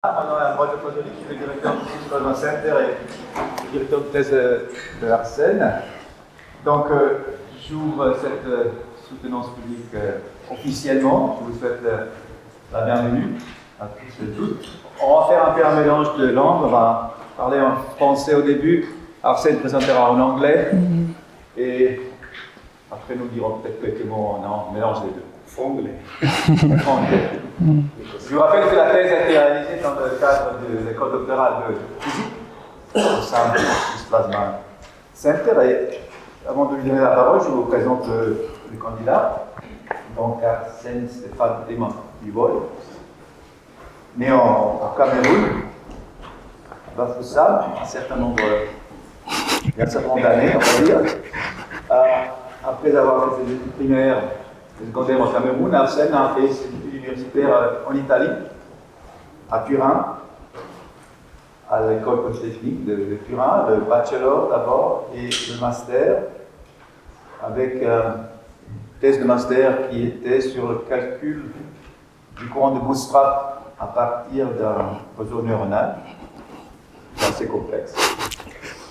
Je suis le directeur du Cyclotron Center et le directeur de thèse de Arsene. Donc, j'ouvre cette soutenance publique officiellement. Je vous souhaite la bienvenue à tous et toutes. On va faire un peu un mélange de langues. On va parler en français au début. Arsene présentera en anglais. Et après, nous dirons peut-être quelques mots en mélange des deux. Anglais. Je vous rappelle que la thèse a été réalisée dans le cadre de l'école doctorale de physique au sein du Plasma Center. Et avant de lui donner la parole, je vous présente le candidat. Donc, Arsene Tema Biwole, né au Cameroun, à Bafoussam, un certain nombre d'années, on va dire. Après avoir fait ses études primaires et secondaires au Cameroun, Arsene a fait ses études universitaires en Italie, à Turin, à l'école polytechnique de Turin, le bachelor d'abord et le master, avec une thèse de master qui était sur le calcul du courant de Bootstrap à partir d'un réseau neuronal assez complexe.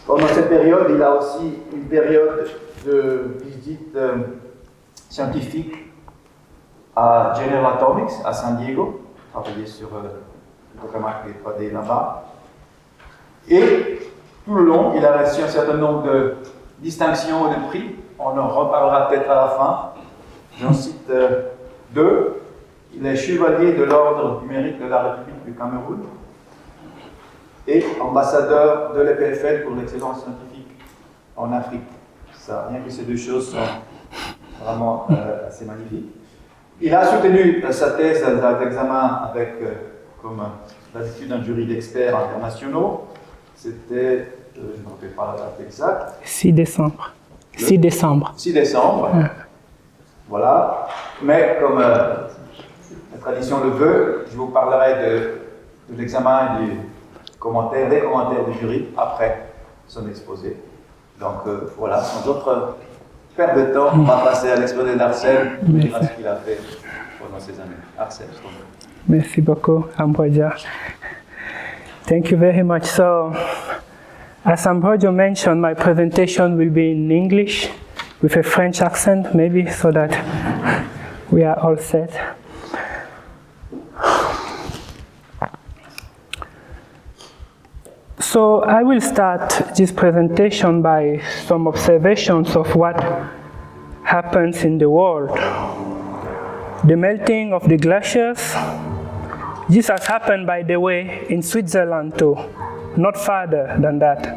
Pendant cette période, il a aussi une période de visite scientifique à General Atomics, à San Diego, travaillé sur le tokamak et 3D là-bas. Et tout le long, il a reçu un certain nombre de distinctions et de prix. On en reparlera peut-être à la fin. J'en cite deux. Il est chevalier de l'ordre du mérite de la République du Cameroun et ambassadeur de l'EPFL pour l'excellence scientifique en Afrique. Ça, rien que ces deux choses sont vraiment assez magnifiques. Il a soutenu sa thèse dans l'examen avec, comme d'habitude, un jury d'experts internationaux. C'était, je ne me rappelle pas la date exacte. 6 décembre. 6 décembre. 6 décembre. Voilà. Mais comme la tradition le veut, je vous parlerai de l'examen et des commentaires du jury après son exposé. Donc voilà, sans autre perte de temps, on va passer à l'exposé d'Arsene, on verra ce qu'il a fait pendant ces années. Arsene, je t'en prie. Merci beaucoup, Ambrosia. Thank you very much. So, as Ambrosia mentioned, my presentation will be in English with a French accent, maybe, so that we are all set. So I will start this presentation by some observations of what happens in the world. The melting of the glaciers. This has happened, by the way, in Switzerland too, not farther than that.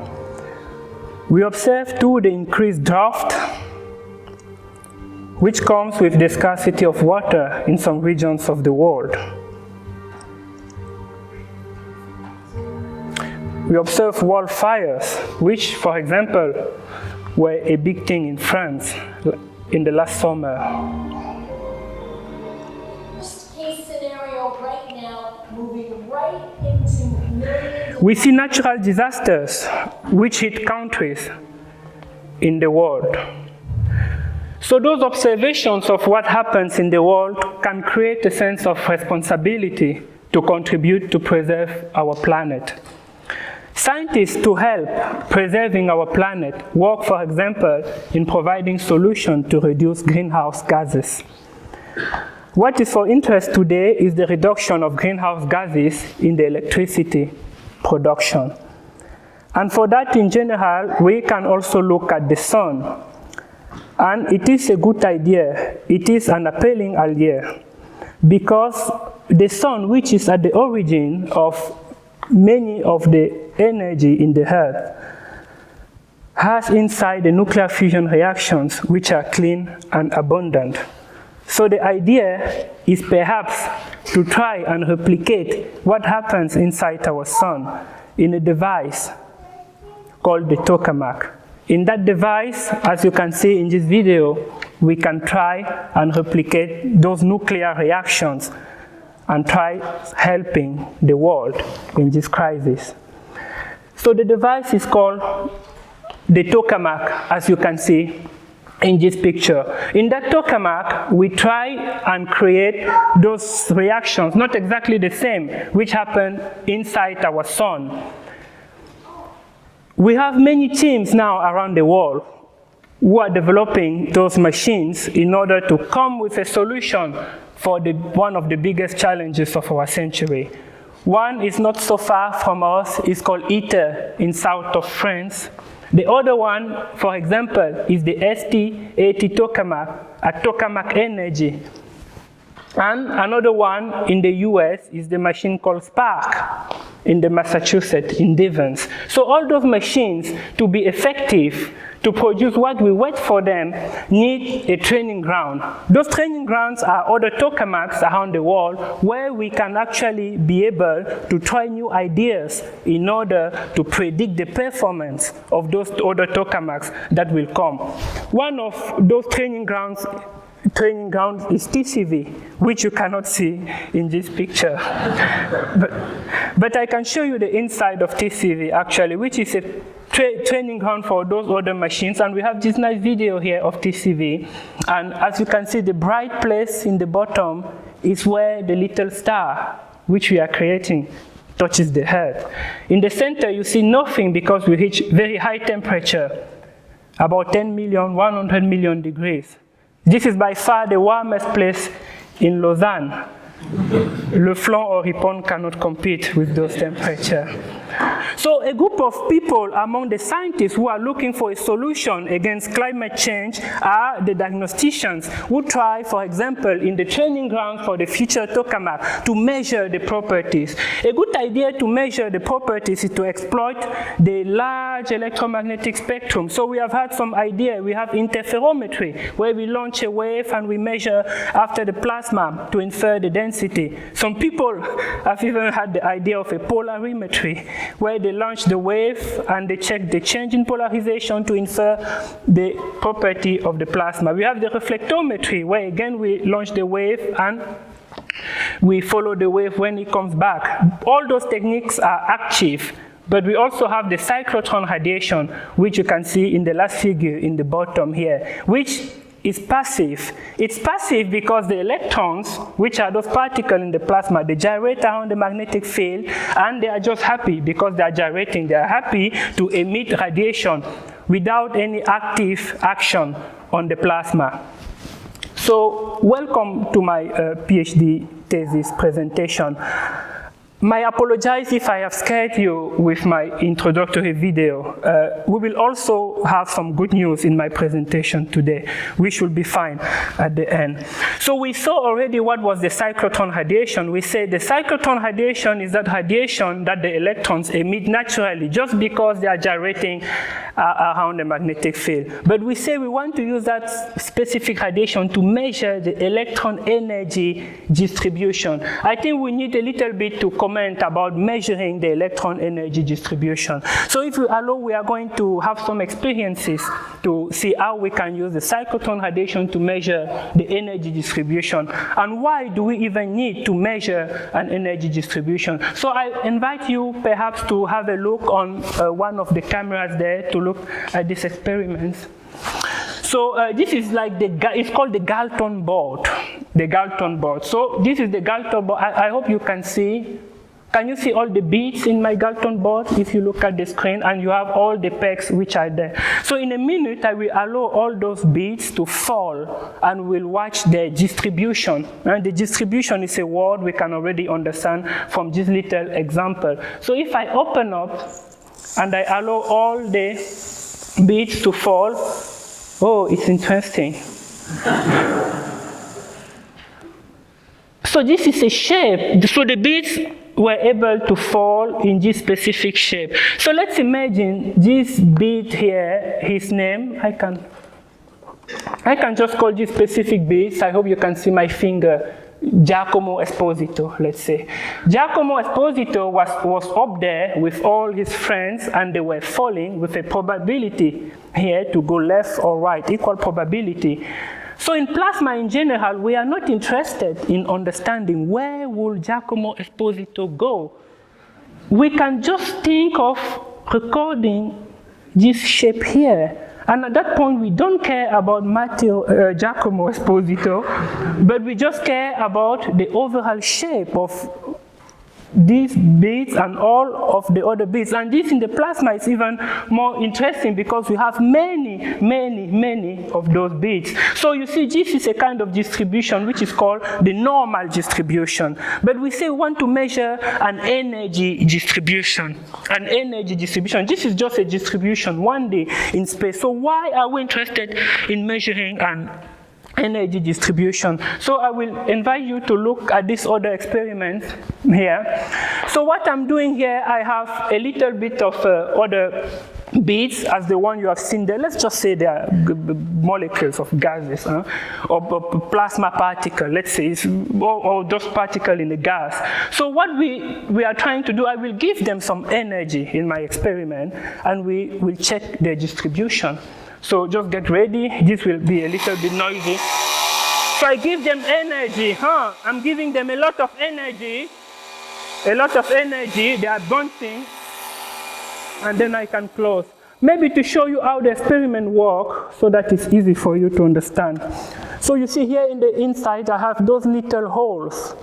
We observe too the increased drought, which comes with the scarcity of water in some regions of the world. We observe wildfires, which, for example, were a big thing in France in the last summer. Worst case scenario right now, moving right into millions. We see natural disasters which hit countries in the world. So those observations of what happens in the world can create a sense of responsibility to contribute to preserve our planet. Scientists, to help preserving our planet, work, for example, in providing solutions to reduce greenhouse gases. What is of interest today is the reduction of greenhouse gases in the electricity production. And for that, in general, we can also look at the sun. And it is a good idea. It is an appealing idea. Because the sun, which is at the origin of many of the energy in the earth, has inside the nuclear fusion reactions which are clean and abundant. So the idea is perhaps to try and replicate what happens inside our sun in a device called the tokamak. In that device, as you can see in this video, we can try and replicate those nuclear reactions and try helping the world in this crisis. So the device is called the tokamak, as you can see in this picture. In that tokamak, we try and create those reactions, not exactly the same, which happen inside our sun. We have many teams now around the world who are developing those machines in order to come with a solution for one of the biggest challenges of our century. One is not so far from us, it's called ITER in south of France. The other one, for example, is the ST-80 tokamak at tokamak energy. And another one in the US is the machine called Spark in the Massachusetts, in Devons. So all those machines, to be effective, to produce what we wait for them, need a training ground. Those training grounds are other tokamaks around the world where we can actually be able to try new ideas in order to predict the performance of those other tokamaks that will come. One of those training grounds is TCV, which you cannot see in this picture. but I can show you the inside of TCV, actually, which is a training ground for those other machines. And we have this nice video here of TCV. And as you can see, the bright place in the bottom is where the little star, which we are creating, touches the Earth. In the center, you see nothing because we reach very high temperature, about 10 million, 100 million degrees. This is by far the warmest place in Lausanne. Le Flanc or Ripon cannot compete with those temperatures. So a group of people among the scientists who are looking for a solution against climate change are the diagnosticians who try, for example, in the training ground for the future tokamak, to measure the properties. A good idea to measure the properties is to exploit the large electromagnetic spectrum. So we have had some idea. We have interferometry, where we launch a wave and we measure after the plasma to infer the density. Some people have even had the idea of a polarimetry, where they launch the wave and they check the change in polarization to infer the property of the plasma. We have the reflectometry, where again we launch the wave and we follow the wave when it comes back. All those techniques are active, but we also have the cyclotron radiation, which you can see in the last figure in the bottom here, which is passive. It's passive because the electrons, which are those particles in the plasma, they gyrate around the magnetic field, and they are just happy because they are gyrating. They are happy to emit radiation without any active action on the plasma. So welcome to my PhD thesis presentation. I apologize if I have scared you with my introductory video. We will also have some good news in my presentation today, which will be fine at the end. So we saw already what was the cyclotron radiation. We said the cyclotron radiation is that radiation that the electrons emit naturally, just because they are gyrating around the magnetic field. But we say we want to use that specific radiation to measure the electron energy distribution. I think we need a little bit to comment about measuring the electron energy distribution. So if you allow, we are going to have some experiences to see how we can use the cyclotron radiation to measure the energy distribution. And why do we even need to measure an energy distribution? So I invite you perhaps to have a look on one of the cameras there to look at this experiment. So this is like it's called the Galton board. The Galton board. So this is the Galton board. I hope you can see. Can you see all the beads in my Galton board if you look at the screen, and you have all the pegs which are there. So in a minute, I will allow all those beads to fall, and we'll watch their distribution. And the distribution is a word we can already understand from this little example. So if I open up and I allow all the beads to fall, oh, it's interesting. So this is a shape. So the beads were able to fall in this specific shape. So let's imagine this bead here, his name, I can just call this specific bead. I hope you can see my finger, Giacomo Esposito, let's say. Giacomo Esposito was up there with all his friends, and they were falling with a probability here to go left or right, equal probability. So in plasma in general, we are not interested in understanding where will Giacomo Esposito go. We can just think of recording this shape here, And at that point, we don't care about Giacomo Esposito, but we just care about the overall shape of these beads and all of the other beads. And this in the plasma is even more interesting because we have many of those beads. So you see, this is a kind of distribution which is called the normal distribution. But we say we want to measure an energy distribution. An energy distribution. This is just a distribution one day in space. So why are we interested in measuring an energy distribution? So I will invite you to look at this other experiment here. So what I'm doing here, I have a little bit of other beads as the one you have seen there. Let's just say they are molecules of gases, or plasma particle, let's say, or just particle in the gas. So what we are trying to do, I will give them some energy in my experiment, and we will check their distribution. So just get ready. This will be a little bit noisy. So I give them energy. I'm giving them a lot of energy. A lot of energy. They are bouncing. And then I can close. Maybe to show you how the experiment works so that it's easy for you to understand. So you see here in the inside, I have those little holes.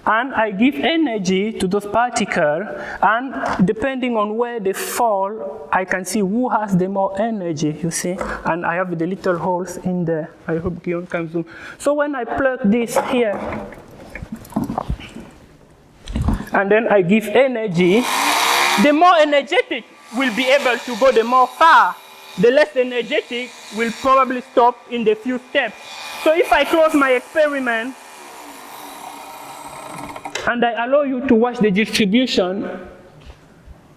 And I give energy to those particles, and depending on where they fall, I can see who has the more energy, you see? And I have the little holes in there. I hope Guillaume can zoom. So when I plug this here, and then I give energy, the more energetic will be able to go the more far. The less energetic will probably stop in the few steps. So if I close my experiment, and I allow you to watch the distribution,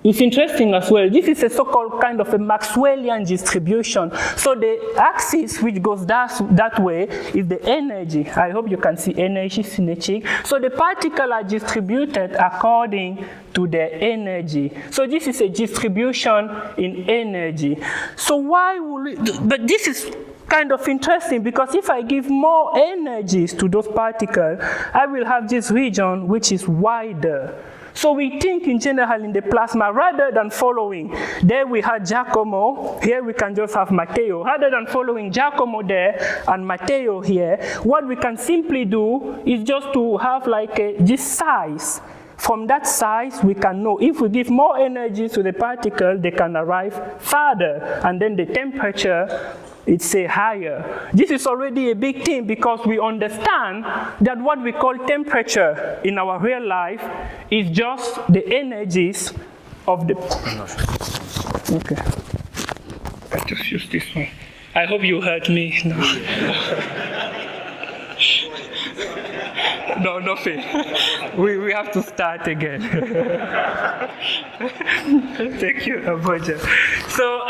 it's interesting as well. This is a so-called kind of a Maxwellian distribution. So the axis which goes that way is the energy. I hope you can see energy synergic. So the particles are distributed according to their energy. So this is a distribution in energy. So why will but this is kind of interesting because if I give more energies to those particles, I will have this region which is wider. So we think in general in the plasma rather than following. There we had Giacomo, here we can just have Matteo. Rather than following Giacomo there and Matteo here, what we can simply do is just to have like this size. From that size, we can know if we give more energy to the particle, they can arrive farther, and then the temperature, it's higher. This is already a big thing because we understand that what we call temperature in our real life is just the energies of the... Okay. I'll just use this one. I hope you heard me. No, nothing. We have to start again. Thank you, Aboja. So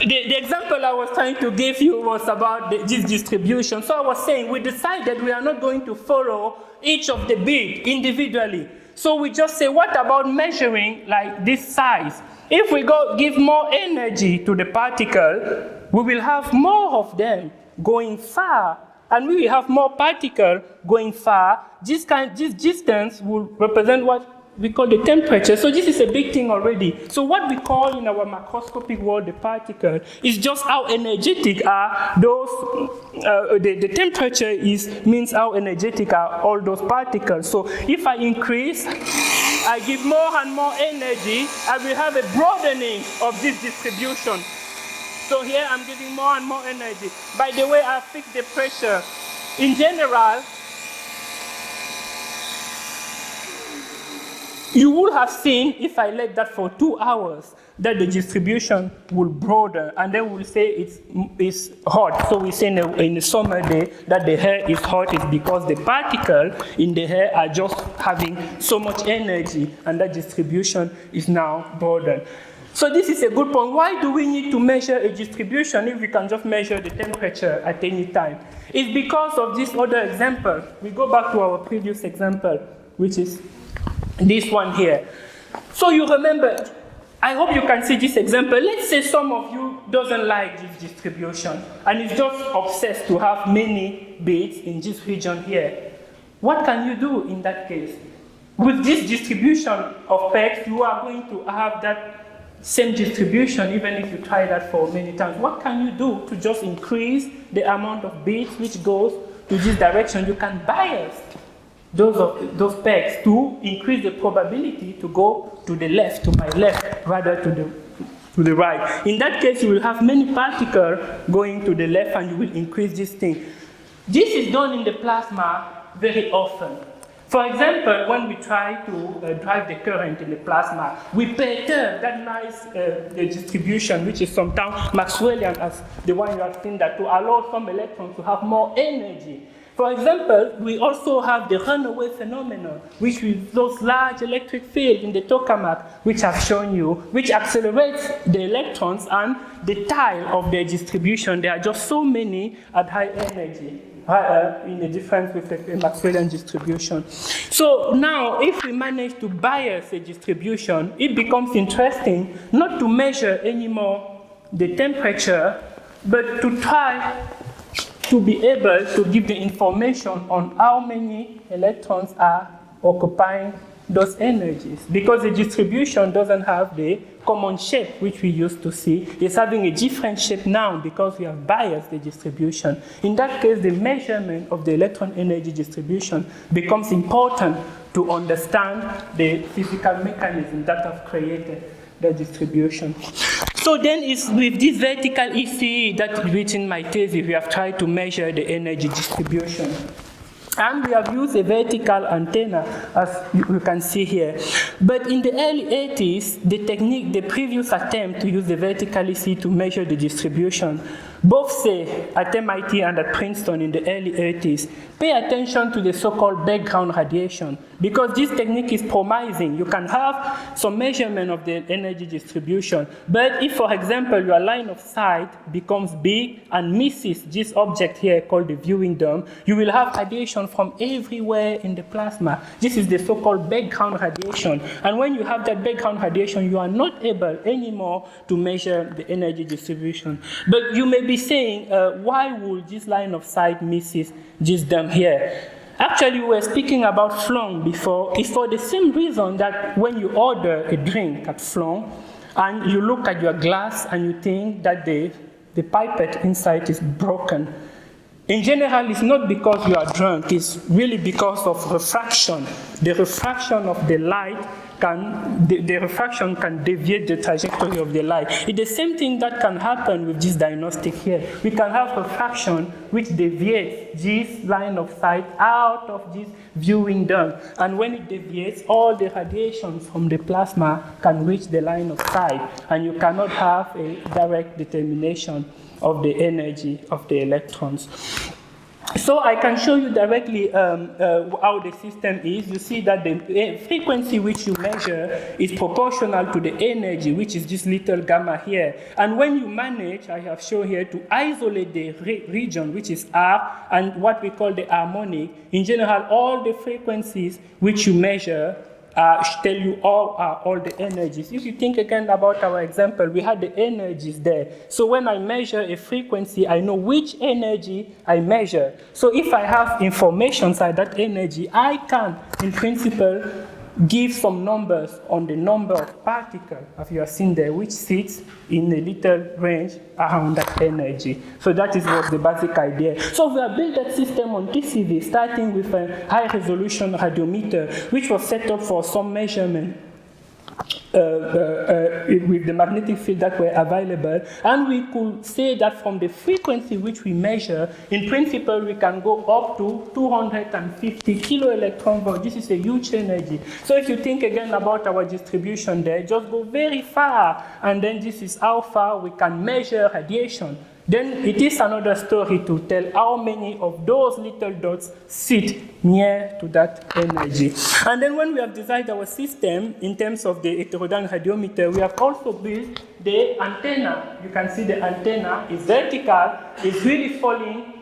the example I was trying to give you was about this distribution. So I was saying we decided we are not going to follow each of the beads individually. So we just say, what about measuring like this size? If we give more energy to the particle, we will have more of them going far. And we will have more particles going far. This distance will represent what we call the temperature. So this is a big thing already. So what we call in our macroscopic world the particle is just how energetic are those, the temperature means how energetic are all those particles. So if I increase, I give more and more energy, I will have a broadening of this distribution. So here I'm giving more and more energy. By the way, I fix the pressure. In general, you would have seen, if I let that for 2 hours, that the distribution will broaden, and then we'll say it's hot. So we say in a summer day that the air is hot is because the particles in the air are just having so much energy, and that distribution is now broadened. So this is a good point. Why do we need to measure a distribution if we can just measure the temperature at any time? It's because of this other example. We go back to our previous example, which is this one here. So you remember, I hope you can see this example. Let's say some of you doesn't like this distribution and is just obsessed to have many beads in this region here. What can you do in that case? With this distribution of pegs, you are going to have that same distribution, even if you try that for many times. What can you do to just increase the amount of bits which goes to this direction? You can bias those pegs to increase the probability to go to the left, to my left, rather to the right. In that case, you will have many particles going to the left, and you will increase this thing. This is done in the plasma very often. For example, when we try to drive the current in the plasma, we perturb that nice distribution, which is sometimes Maxwellian, as the one you have seen, that to allow some electrons to have more energy. For example, we also have the runaway phenomenon, which is those large electric fields in the tokamak, which I've shown you, which accelerates the electrons and the tile of their distribution. There are just so many at high energy. In the difference with the Maxwellian distribution. So now, if we manage to bias a distribution, it becomes interesting not to measure anymore the temperature, but to try to be able to give the information on how many electrons are occupying those energies. Because the distribution doesn't have the common shape which we used to see. It's having a different shape now because we have biased the distribution. In that case, the measurement of the electron energy distribution becomes important to understand the physical mechanism that have created the distribution. So then it's with this vertical ECE that which in my thesis we have tried to measure the energy distribution. And we have used a vertical antenna, as you can see here. But in the early 80s, the previous attempt to use the vertical ECE to measure the distribution, both say at MIT and at Princeton in the early 80s, pay attention to the so-called background radiation, because this technique is promising. You can have some measurement of the energy distribution, but if, for example, your line of sight becomes big and misses this object here called the viewing dome, you will have radiation from everywhere in the plasma. This is the so-called background radiation, and when you have that background radiation, you are not able anymore to measure the energy distribution. But you may be saying, why would this line of sight misses this dome here? Actually, we were speaking about Flong before. It's for the same reason that when you order a drink at Flong and you look at your glass and you think that the pipette inside is broken, in general, it's not because you are drunk, it's really because of refraction. The refraction of the light the refraction can deviate the trajectory of the light. It's the same thing that can happen with this diagnostic here. We can have refraction which deviates this line of sight out of this viewing dome. And when it deviates, all the radiation from the plasma can reach the line of sight, and you cannot have a direct determination of the energy of the electrons. So I can show you directly how the system is. You see that the frequency which you measure is proportional to the energy, which is this little gamma here. And when you manage, I have shown here, to isolate the region, which is R, and what we call the harmonic, in general, all the frequencies which you measure tell you all the energies. If you think again about our example, we had the energies there. So when I measure a frequency, I know which energy I measure. So if I have information inside that energy, I can, in principle, give some numbers on the number of particles, as you have seen there, which sits in a little range around that energy. So that is what the basic idea. So we have built that system on TCV, starting with a high-resolution radiometer, which was set up for some measurement with the magnetic field that were available, and we could say that from the frequency which we measure, in principle, we can go up to 250 kilo-electron volt. This is a huge energy. So if you think again about our distribution there, just go very far, and then this is how far we can measure radiation. Then it is another story to tell how many of those little dots sit near to that energy. And then when we have designed our system in terms of the heterodyne radiometer, we have also built the antenna. You can see the antenna is vertical, it's really falling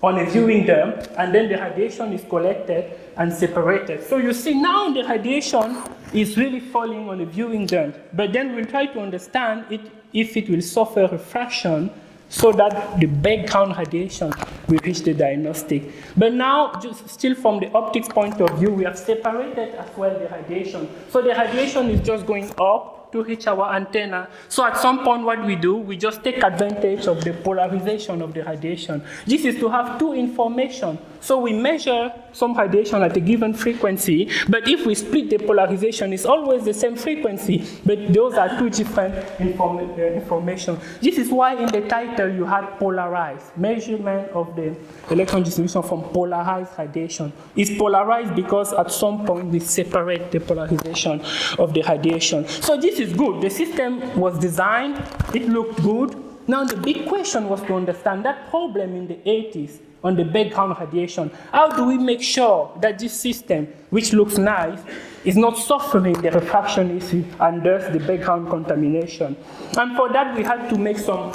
on a viewing dome, and then the radiation is collected and separated. So you see now the radiation is really falling on a viewing dome, but then we'll try to understand if it will suffer refraction so that the background radiation will reach the diagnostic. But now, just still from the optics point of view, we have separated as well the radiation. So the radiation is just going up to reach our antenna. So at some point what we do, we just take advantage of the polarization of the radiation. This is to have two information. So we measure some radiation at a given frequency, but if we split the polarization, it's always the same frequency, but those are two different information. This is why in the title you had polarized, measurement of the electron distribution from polarized radiation. It's polarized because at some point we separate the polarization of the radiation. So this is good. The system was designed, it looked good. Now the big question was to understand that problem in the 80s on the background radiation. How do we make sure that this system, which looks nice, is not suffering the refraction issue and thus the background contamination? And for that we had to make some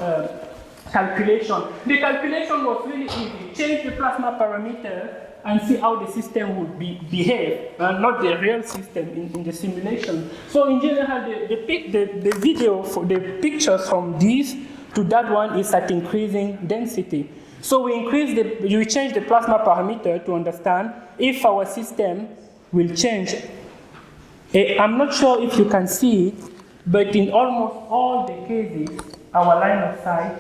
calculation. The calculation was really easy. Change the plasma parameter and see how the system would behave, not the real system in the simulation. So in general, the video, for the pictures from this to that one is at increasing density. So we change the plasma parameter to understand if our system will change. I'm not sure if you can see it, but in almost all the cases, our line of sight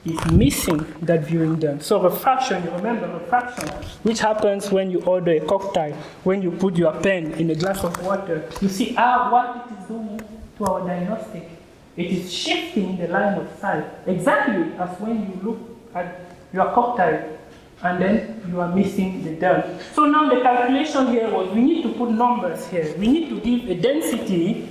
is missing that viewing dome. So refraction, you remember refraction, which happens when you order a cocktail, when you put your pen in a glass of water. You see what it is doing to our diagnostic. It is shifting the line of sight, exactly as when you look at your cocktail and then you are missing the dome. So now the calculation here was we need to put numbers here. We need to give a density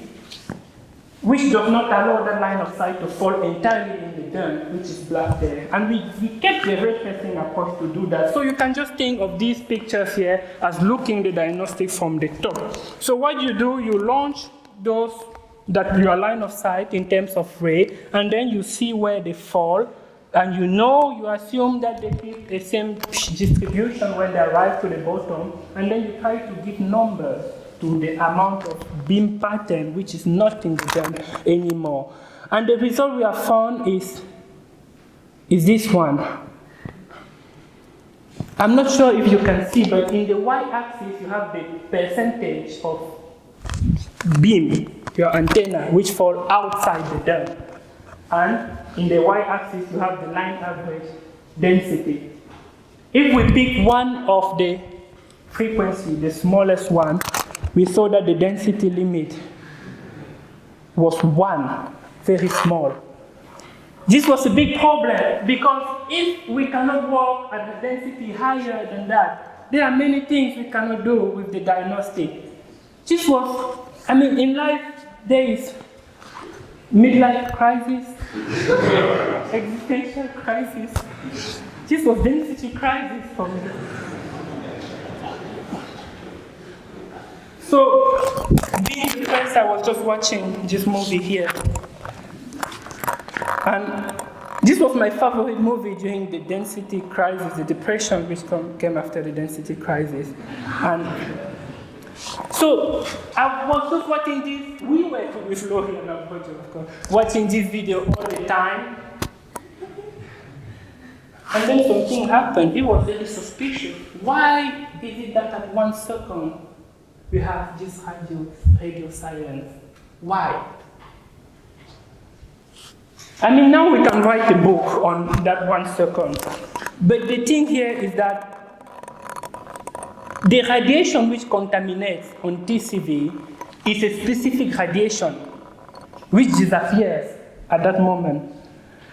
which does not allow that line of sight to fall entirely in the dome, which is black there. And we kept the ray tracing approach to do that. So you can just think of these pictures here as looking the diagnostic from the top. So what you do, you launch those that your line of sight in terms of ray, and then you see where they fall, and you assume that they keep the same distribution when they arrive to the bottom, and then you try to give numbers to the amount of beam pattern which is not in the dome anymore. And the result we have found is this one. I'm not sure if you can see, but in the y-axis you have the percentage of beam, your antenna, which fall outside the dome. And in the y-axis you have the line average density. If we pick one of the frequency, the smallest one, we saw that the density limit was 1, very small. This was a big problem because if we cannot work at the density higher than that, there are many things we cannot do with the diagnostic. This was, in life there is midlife crisis, existential crisis. This was density crisis for me. So, being depressed, I was just watching this movie here. And this was my favorite movie during the density crisis, the depression which came after the density crisis. And so, I was just watching this, we were with Lori and our budget, of course, watching this video all the time. And then something happened. It was very suspicious. Why is it that at 1 second, we have this radio silence? Why? Now we can write a book on that 1 second. But the thing here is that the radiation which contaminates on TCV is a specific radiation which disappears at that moment.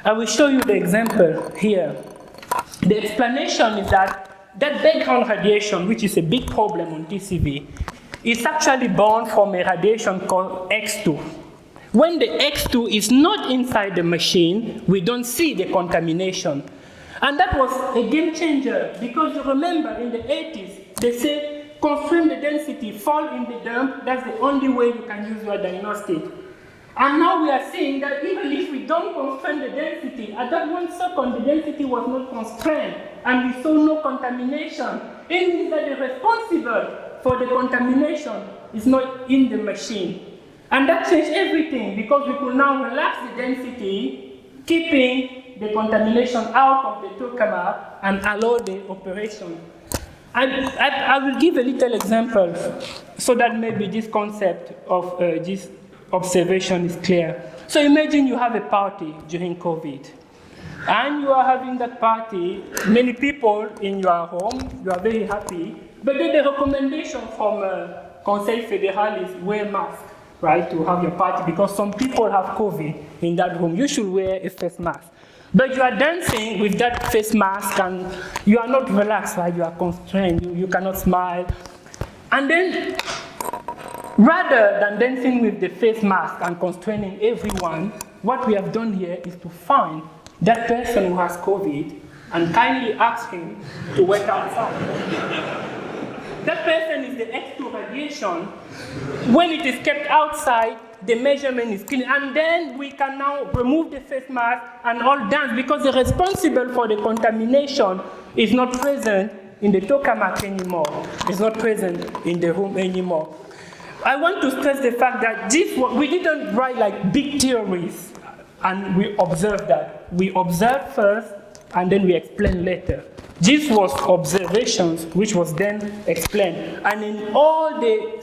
I will show you the example here. The explanation is that background radiation, which is a big problem on TCV, is actually born from a radiation called X2. When the X2 is not inside the machine, we don't see the contamination. And that was a game changer, because you remember in the 80s, they said, constrain the density, fall in the dome, that's the only way you can use your diagnostic. And now we are seeing that even if we don't constrain the density, at that 1 second, the density was not constrained, and we saw no contamination. It means that the responsible for the contamination is not in the machine. And that changed everything, because we could now relax the density, keeping the contamination out of the tokamak and allow the operation. I will give a little example so that maybe this concept of this observation is clear. So imagine you have a party during COVID, and you are having that party, many people in your home, you are very happy, but then the recommendation from Conseil Fédéral is wear mask, right, to have your party, because some people have COVID in that room. You should wear a face mask. But you are dancing with that face mask, and you are not relaxed, right? You are constrained, you cannot smile. And then, rather than dancing with the face mask and constraining everyone, what we have done here is to find that person who has COVID and kindly ask him to wait outside. That person is the X2 radiation. When it is kept outside, the measurement is clean. And then we can now remove the face mask and all dance, because the responsible for the contamination is not present in the tokamak anymore. It's not present in the room anymore. I want to stress the fact that we didn't write like big theories and we observed that. We observed first and then we explained later. This was observations which was then explained. And in all the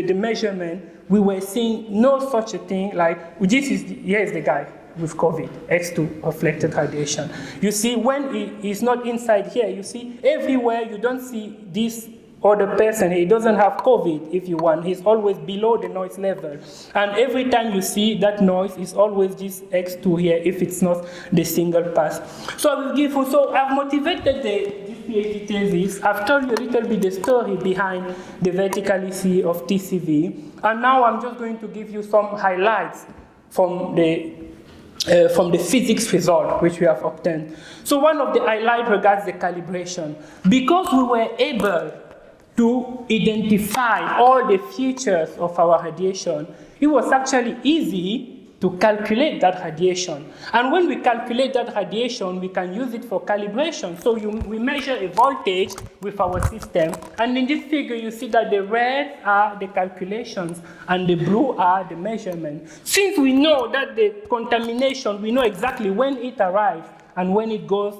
the measurement, we were seeing no such a thing like, here is the guy with COVID, X2 reflected radiation. You see, when he's not inside here, you see everywhere you don't see this other person. He doesn't have COVID, if you want. He's always below the noise level. And every time you see that noise, it's always this X2 here, if it's not the single pass. So I will give you, so I've motivated this PhD thesis. I've told you a little bit the story behind the verticality of TCV. And now I'm just going to give you some highlights from the physics result which we have obtained. So one of the highlights regards the calibration. Because we were able to identify all the features of our radiation, it was actually easy to calculate that radiation. And when we calculate that radiation, we can use it for calibration. So we measure a voltage with our system, and in this figure you see that the red are the calculations and the blue are the measurements. Since we know that the contamination, we know exactly when it arrives and when it goes,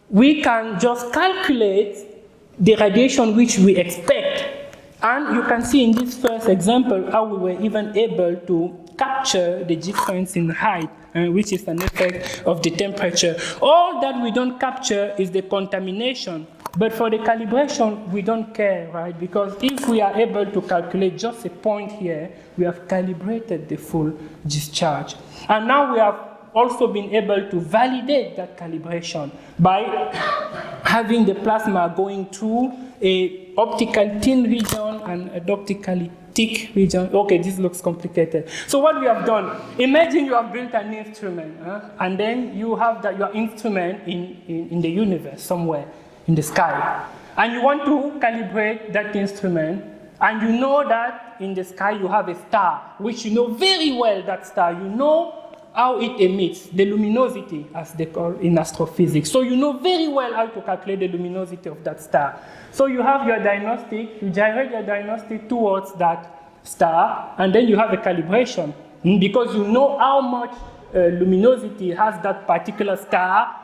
we can just calculate the radiation which we expect. And you can see in this first example how we were even able to capture the difference in height, which is an effect of the temperature. All that we don't capture is the contamination. But for the calibration, we don't care, right? Because if we are able to calculate just a point here, we have calibrated the full discharge. And now we have also been able to validate that calibration by having the plasma going through a optical thin region and an optically thick region. Okay, this looks complicated. So what we have done, imagine you have built an instrument, and then you have your instrument in the universe somewhere in the sky, and you want to calibrate that instrument, and you know that in the sky you have a star, which you know very well that star. You know how it emits, the luminosity, as they call in astrophysics. So you know very well how to calculate the luminosity of that star. So you have your diagnostic, you gyrate your diagnostic towards that star, and then you have a calibration, because you know how much luminosity has that particular star,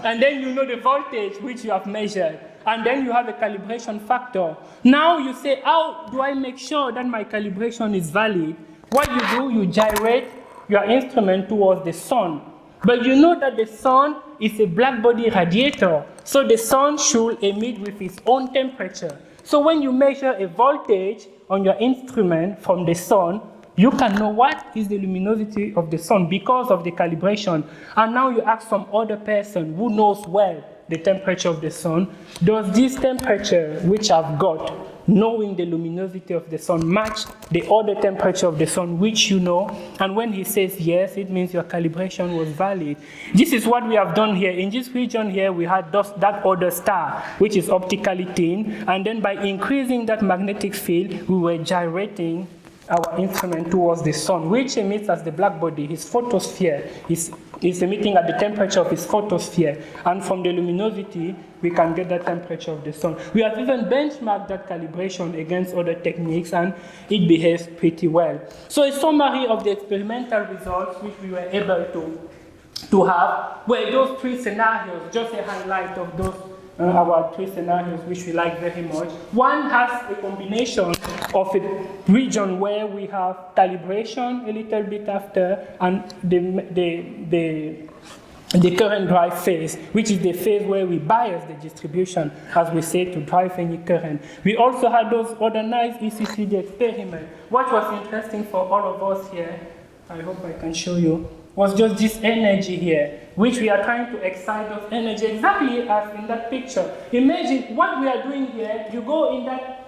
and then you know the voltage which you have measured, and then you have a calibration factor. Now you say, how do I make sure that my calibration is valid? What you do, you gyrate your instrument towards the sun. But you know that the sun is a black body radiator, so the sun should emit with its own temperature. So when you measure a voltage on your instrument from the sun, you can know what is the luminosity of the sun because of the calibration. And now you ask some other person who knows well the temperature of the sun, does this temperature which I've got, knowing the luminosity of the sun, match the other temperature of the sun which you know? And when he says yes, it means your calibration was valid. This is what we have done here. In this region here, we had that other star, which is optically thin, and then by increasing that magnetic field, we were gyrating our instrument towards the sun, which emits as the black body. His photosphere is emitting at the temperature of his photosphere, and from the luminosity, we can get the temperature of the sun. We have even benchmarked that calibration against other techniques, and it behaves pretty well. So a summary of the experimental results which we were able to have were those three scenarios, just a highlight of those our three scenarios, which we like very much. One has a combination of a region where we have calibration a little bit after, and the current drive phase, which is the phase where we bias the distribution, as we say, to drive any current. We also had those other nice ECCD experiments. What was interesting for all of us here, I hope I can show you, was just this energy here, which we are trying to excite those energy exactly as in that picture. Imagine what we are doing here. You go in that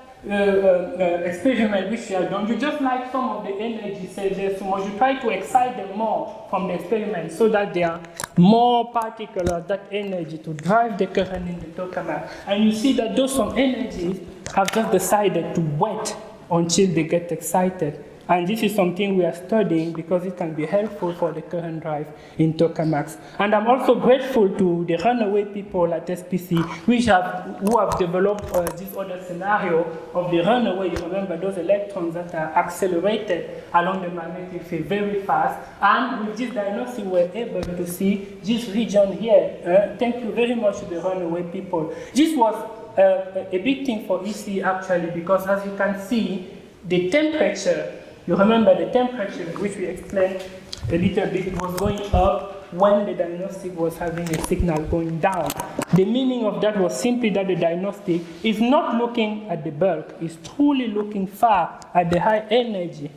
experiment which we have done, you just like some of the energy cells there so much, you try to excite them more from the experiment so that they are more particles of that energy to drive the current in the tokamak. And you see that those some energies have just decided to wait until they get excited. And this is something we are studying because it can be helpful for the current drive in tokamaks. And I'm also grateful to the runaway people at SPC who have developed this other scenario of the runaway. You remember those electrons that are accelerated along the magnetic field very fast. And with this diagnosis, we're able to see this region here. Thank you very much to the runaway people. This was a big thing for EC actually, because as you can see, the temperature, you remember the temperature, which we explained a little bit, was going up when the diagnostic was having a signal going down. The meaning of that was simply that the diagnostic is not looking at the bulk, it's truly looking far at the high energy.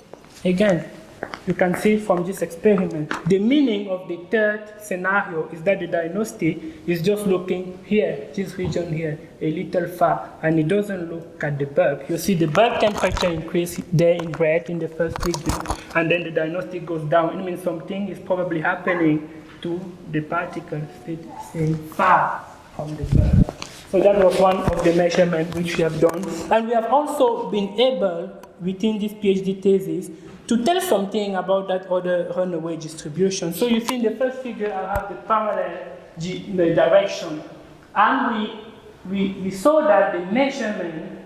Again, you can see from this experiment, the meaning of the third scenario is that the diagnostic is just looking here, this region here, a little far, and it doesn't look at the bulk. You see the bulk temperature increase there in red in the first region, and then the diagnostic goes down. It means something is probably happening to the particles staying far from the bulk. So that was one of the measurements which we have done. And we have also been able, within this PhD thesis, to tell something about that other runaway distribution. So you see in the first figure, I have the parallel direction. And we saw that the measurement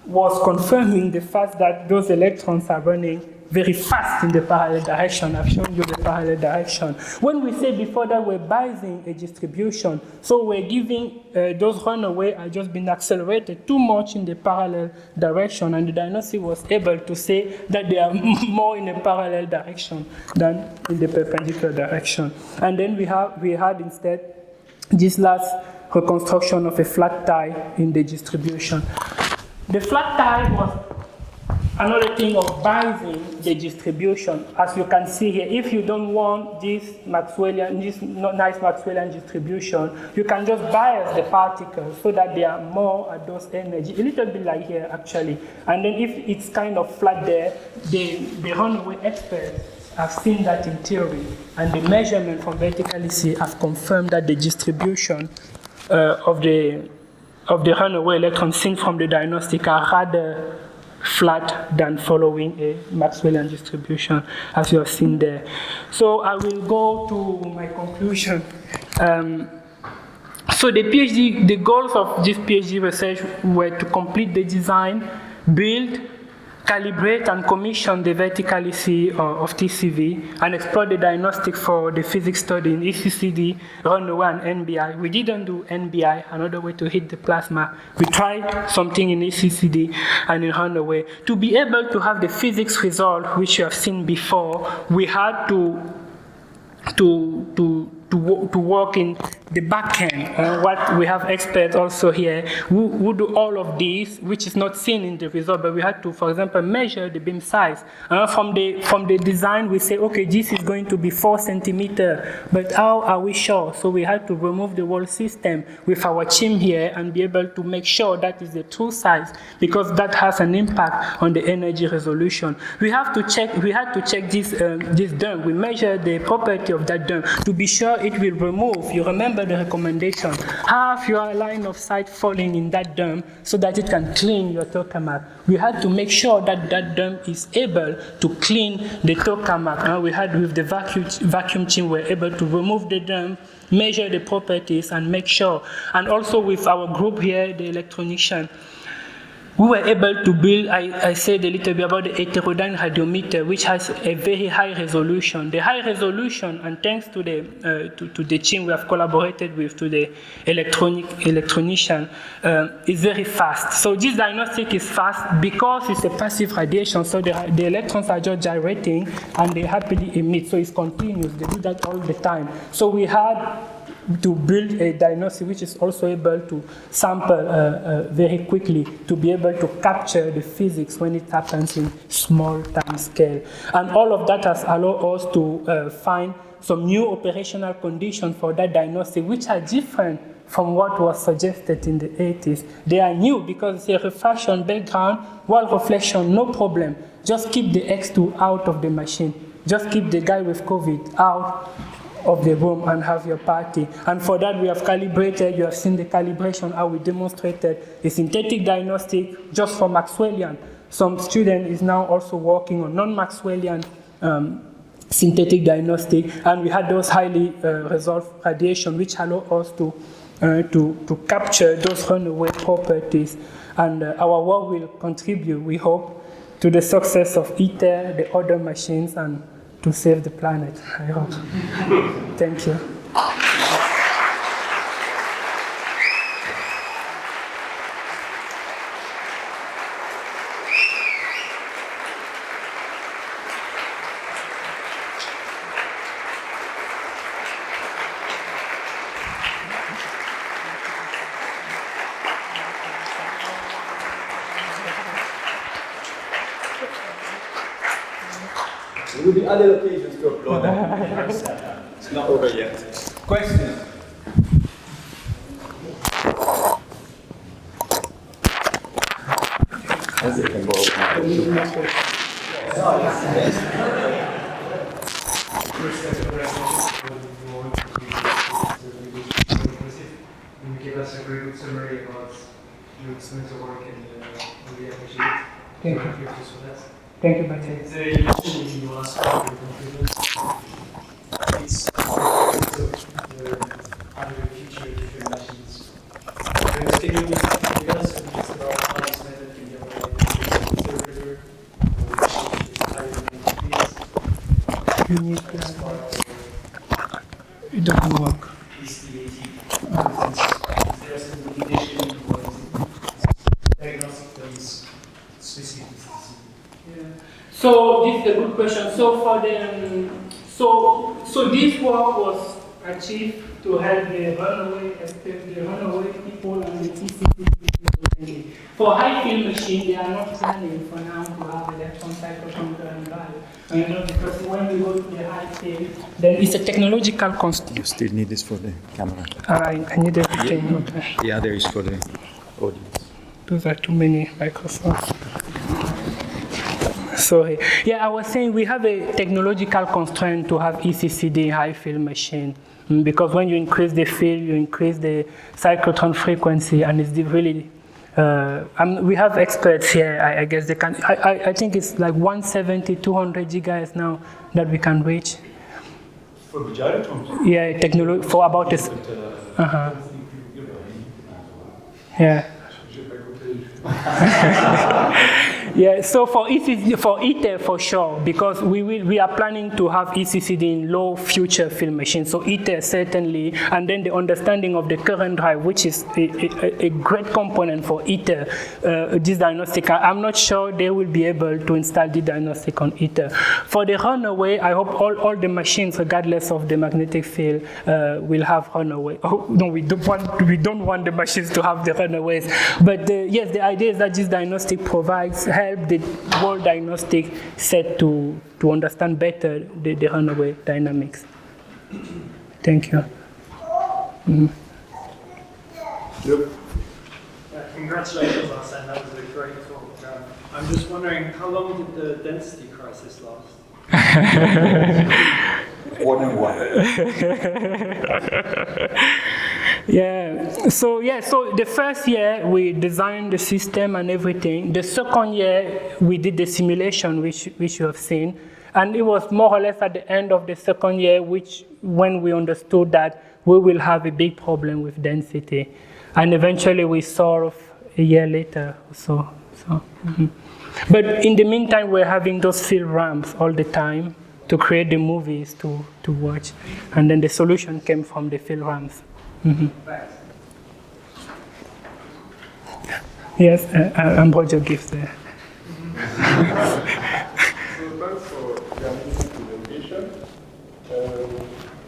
was confirming the fact that those electrons are running very fast in the parallel direction. I've shown you the parallel direction. When we said before that we're biasing a distribution, so we're giving those runaway are just being accelerated too much in the parallel direction, and the diagnostic was able to say that they are more in a parallel direction than in the perpendicular direction. And then we had instead this last reconstruction of a flat tie in the distribution. The flat tie was another thing of biasing the distribution. As you can see here, if you don't want this nice Maxwellian distribution, you can just bias the particles so that they are more at those energy, a little bit like here actually. And then if it's kind of flat there, the runaway experts have seen that in theory, and the measurement from vertical EC have confirmed that the distribution of the runaway electrons seen from the diagnostic are rather flat than following a Maxwellian distribution, as you have seen there. So I will go to my conclusion. So the goals of this PhD research were to complete the design, build, calibrate and commission the vertical EC of TCV, and explore the diagnostic for the physics study in ECCD, runaway, and NBI. We didn't do NBI, another way to hit the plasma. We tried something in ECCD and in runaway. To be able to have the physics result, which you have seen before, we had to work in the back end. What we have experts also here who do all of these, which is not seen in the result, but we had to, for example, measure the beam size. From the design, we say, okay, this is going to be 4 centimeters, but how are we sure? So we had to remove the whole system with our chim here and be able to make sure that is the true size, because that has an impact on the energy resolution. We had to check this dome. We measured the property of that dome to be sure it will remove. You remember the recommendation, have your line of sight falling in that dome so that it can clean your tokamak. We had to make sure that that dome is able to clean the tokamak. We had with the vacuum chim, we're able to remove the dome, measure the properties and make sure. And also with our group here, the electronician, we were able to build, I said a little bit about the heterodyne radiometer, which has a very high resolution. The high resolution, and thanks to the team we have collaborated with, to the electronician, is very fast. So this diagnostic is fast because it's a passive radiation, so the electrons are just gyrating and they happily emit, so it's continuous. They do that all the time. So we had to build a diagnostic which is also able to sample very quickly to be able to capture the physics when it happens in small time scale. And all of that has allowed us to find some new operational conditions for that diagnostic which are different from what was suggested in the 80s. They are new because it's a refraction background, while reflection, no problem. Just keep the X2 out of the machine. Just keep the guy with COVID out of the room and have your party. And for that we have calibrated, you have seen the calibration, how we demonstrated a synthetic diagnostic just for Maxwellian. Some student is now also working on non-Maxwellian synthetic diagnostic, and we had those highly resolved radiation which allow us to capture those runaway properties. And our work will contribute, we hope, to the success of ITER, the other machines, and to save the planet, I hope. Thank you. There will be other occasions to applaud that. It's not over yet. Questions? As they can go open. Can you give us a very good summary about your experimental work and we appreciate it. Thank you. Thank you, Baptiste. You mentioned in your last part it's other future different machines. Can you give us a bit about how this method can be applied to interpreter or You need it doesn't work. is there some limitation or diagnostic that is specific? So this is a good question. So for the so this work was achieved to help the runaway people and the TCP. For high field machine, they are not planning for now to have electron cyclotron current value. Because when we go to the high field, then it's a technological constraint. You still need this for the camera. I need everything. Okay. The other is for the audience. Those are too many microphones. Sorry. Yeah, I was saying we have a technological constraint to have ECCD high field machine because when you increase the field, you increase the cyclotron frequency, and it's really. We have experts here. I guess they can. I think it's like 170, 200 gigahertz now that we can reach. For the gyrotrons? Yeah, technology for about this. Yeah. Yeah, so for ITER for sure, because we are planning to have ECCD in low future field machines. So ITER certainly, and then the understanding of the current drive, which is a great component for ITER. This diagnostic, I'm not sure they will be able to install the diagnostic on ITER. For the runaway, I hope all the machines, regardless of the magnetic field, will have runaway. Oh no, we don't want the machines to have the runaways. But yes, the idea is that this diagnostic provides help the whole diagnostic set to understand better the runaway dynamics. Thank you. Congratulations, Arsene. That was a great talk. I'm just wondering, how long did the density crisis last? More than one. So the first year we designed the system and everything. The second year we did the simulation, which you have seen, and it was more or less at the end of the second year, when we understood that we will have a big problem with density, and eventually we solved a year later. So So, But in the meantime, we're having those field ramps all the time to create the movies to watch. And then the solution came from the field ramps. Yes, Ambrogio gives there. So thanks for the amazing presentation.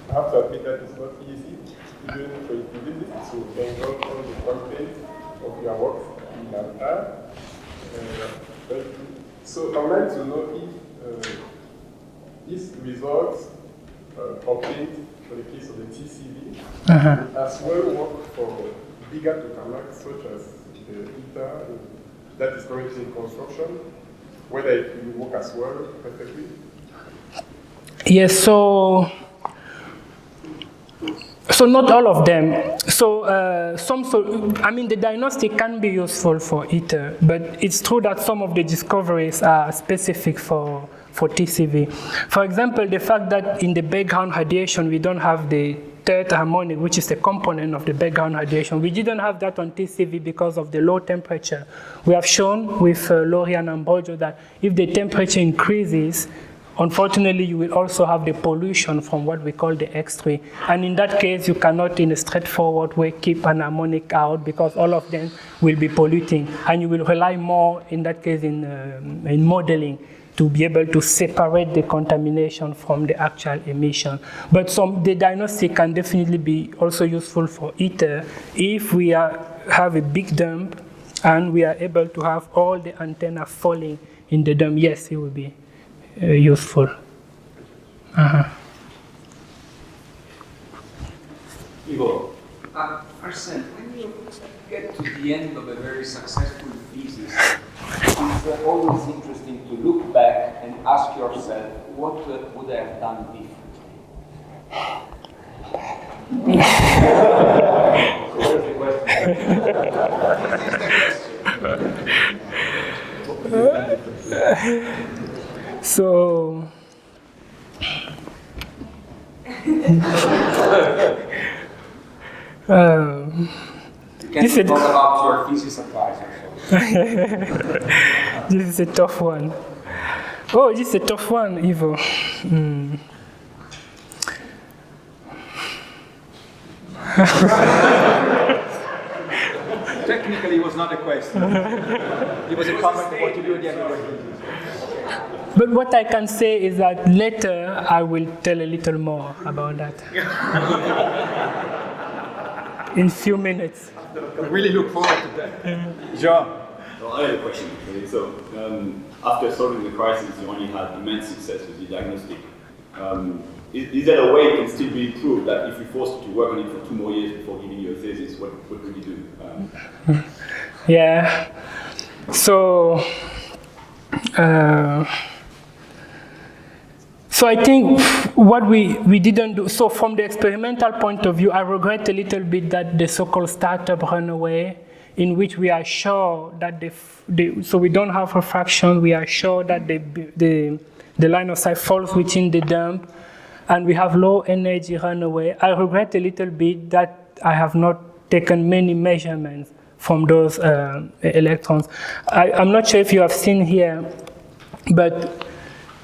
I have to admit that it's not easy, even for a physicist, to enroll all the content of your work in an hour. So I would like to know if these results obtained for the case of the TCV as well work for bigger tokamak such as the ITER that is currently in construction, whether it will work as well perfectly. Yes, so not all of them. So the diagnostic can be useful for ITER, but it's true that some of the discoveries are specific for TCV. For example, the fact that in the background radiation we don't have the third harmonic, which is the component of the background radiation. We didn't have that on TCV because of the low temperature. We have shown with Lori and Ambrogio that if the temperature increases, unfortunately, you will also have the pollution from what we call the X-ray. And in that case, you cannot, in a straightforward way, keep an harmonic out because all of them will be polluting. And you will rely more, in that case, in modeling to be able to separate the contamination from the actual emission. But the diagnostic can definitely be also useful for ITER if we have a big dump and we are able to have all the antenna falling in the dump. Yes, it will be useful. Ivo. Arsene, when you get to the end of a very successful thesis, it's always interesting to look back and ask yourself, what would I have done differently? Where's the question? So, you can talk about your thesis advisor. This is a tough one. Oh, this is a tough one, Ivo. Technically, it was not a question. It was a comment of what you do at the end of the day. But what I can say is that later I will tell a little more about that. In few minutes. I really look forward to that. Jean. Well, I had a question. Okay? So, after solving the crisis, you only had immense success with the diagnostic. Is there a way it can still be improved that if we forced you to work on it for 2 more years before giving you a thesis, what would you do? Yeah. So I think what we didn't do, so from the experimental point of view, I regret a little bit that the so-called startup runaway, in which we are sure that so we don't have refraction, we are sure that the line of sight falls within the dump, and we have low energy runaway. I regret a little bit that I have not taken many measurements from those electrons. I'm not sure if you have seen here, but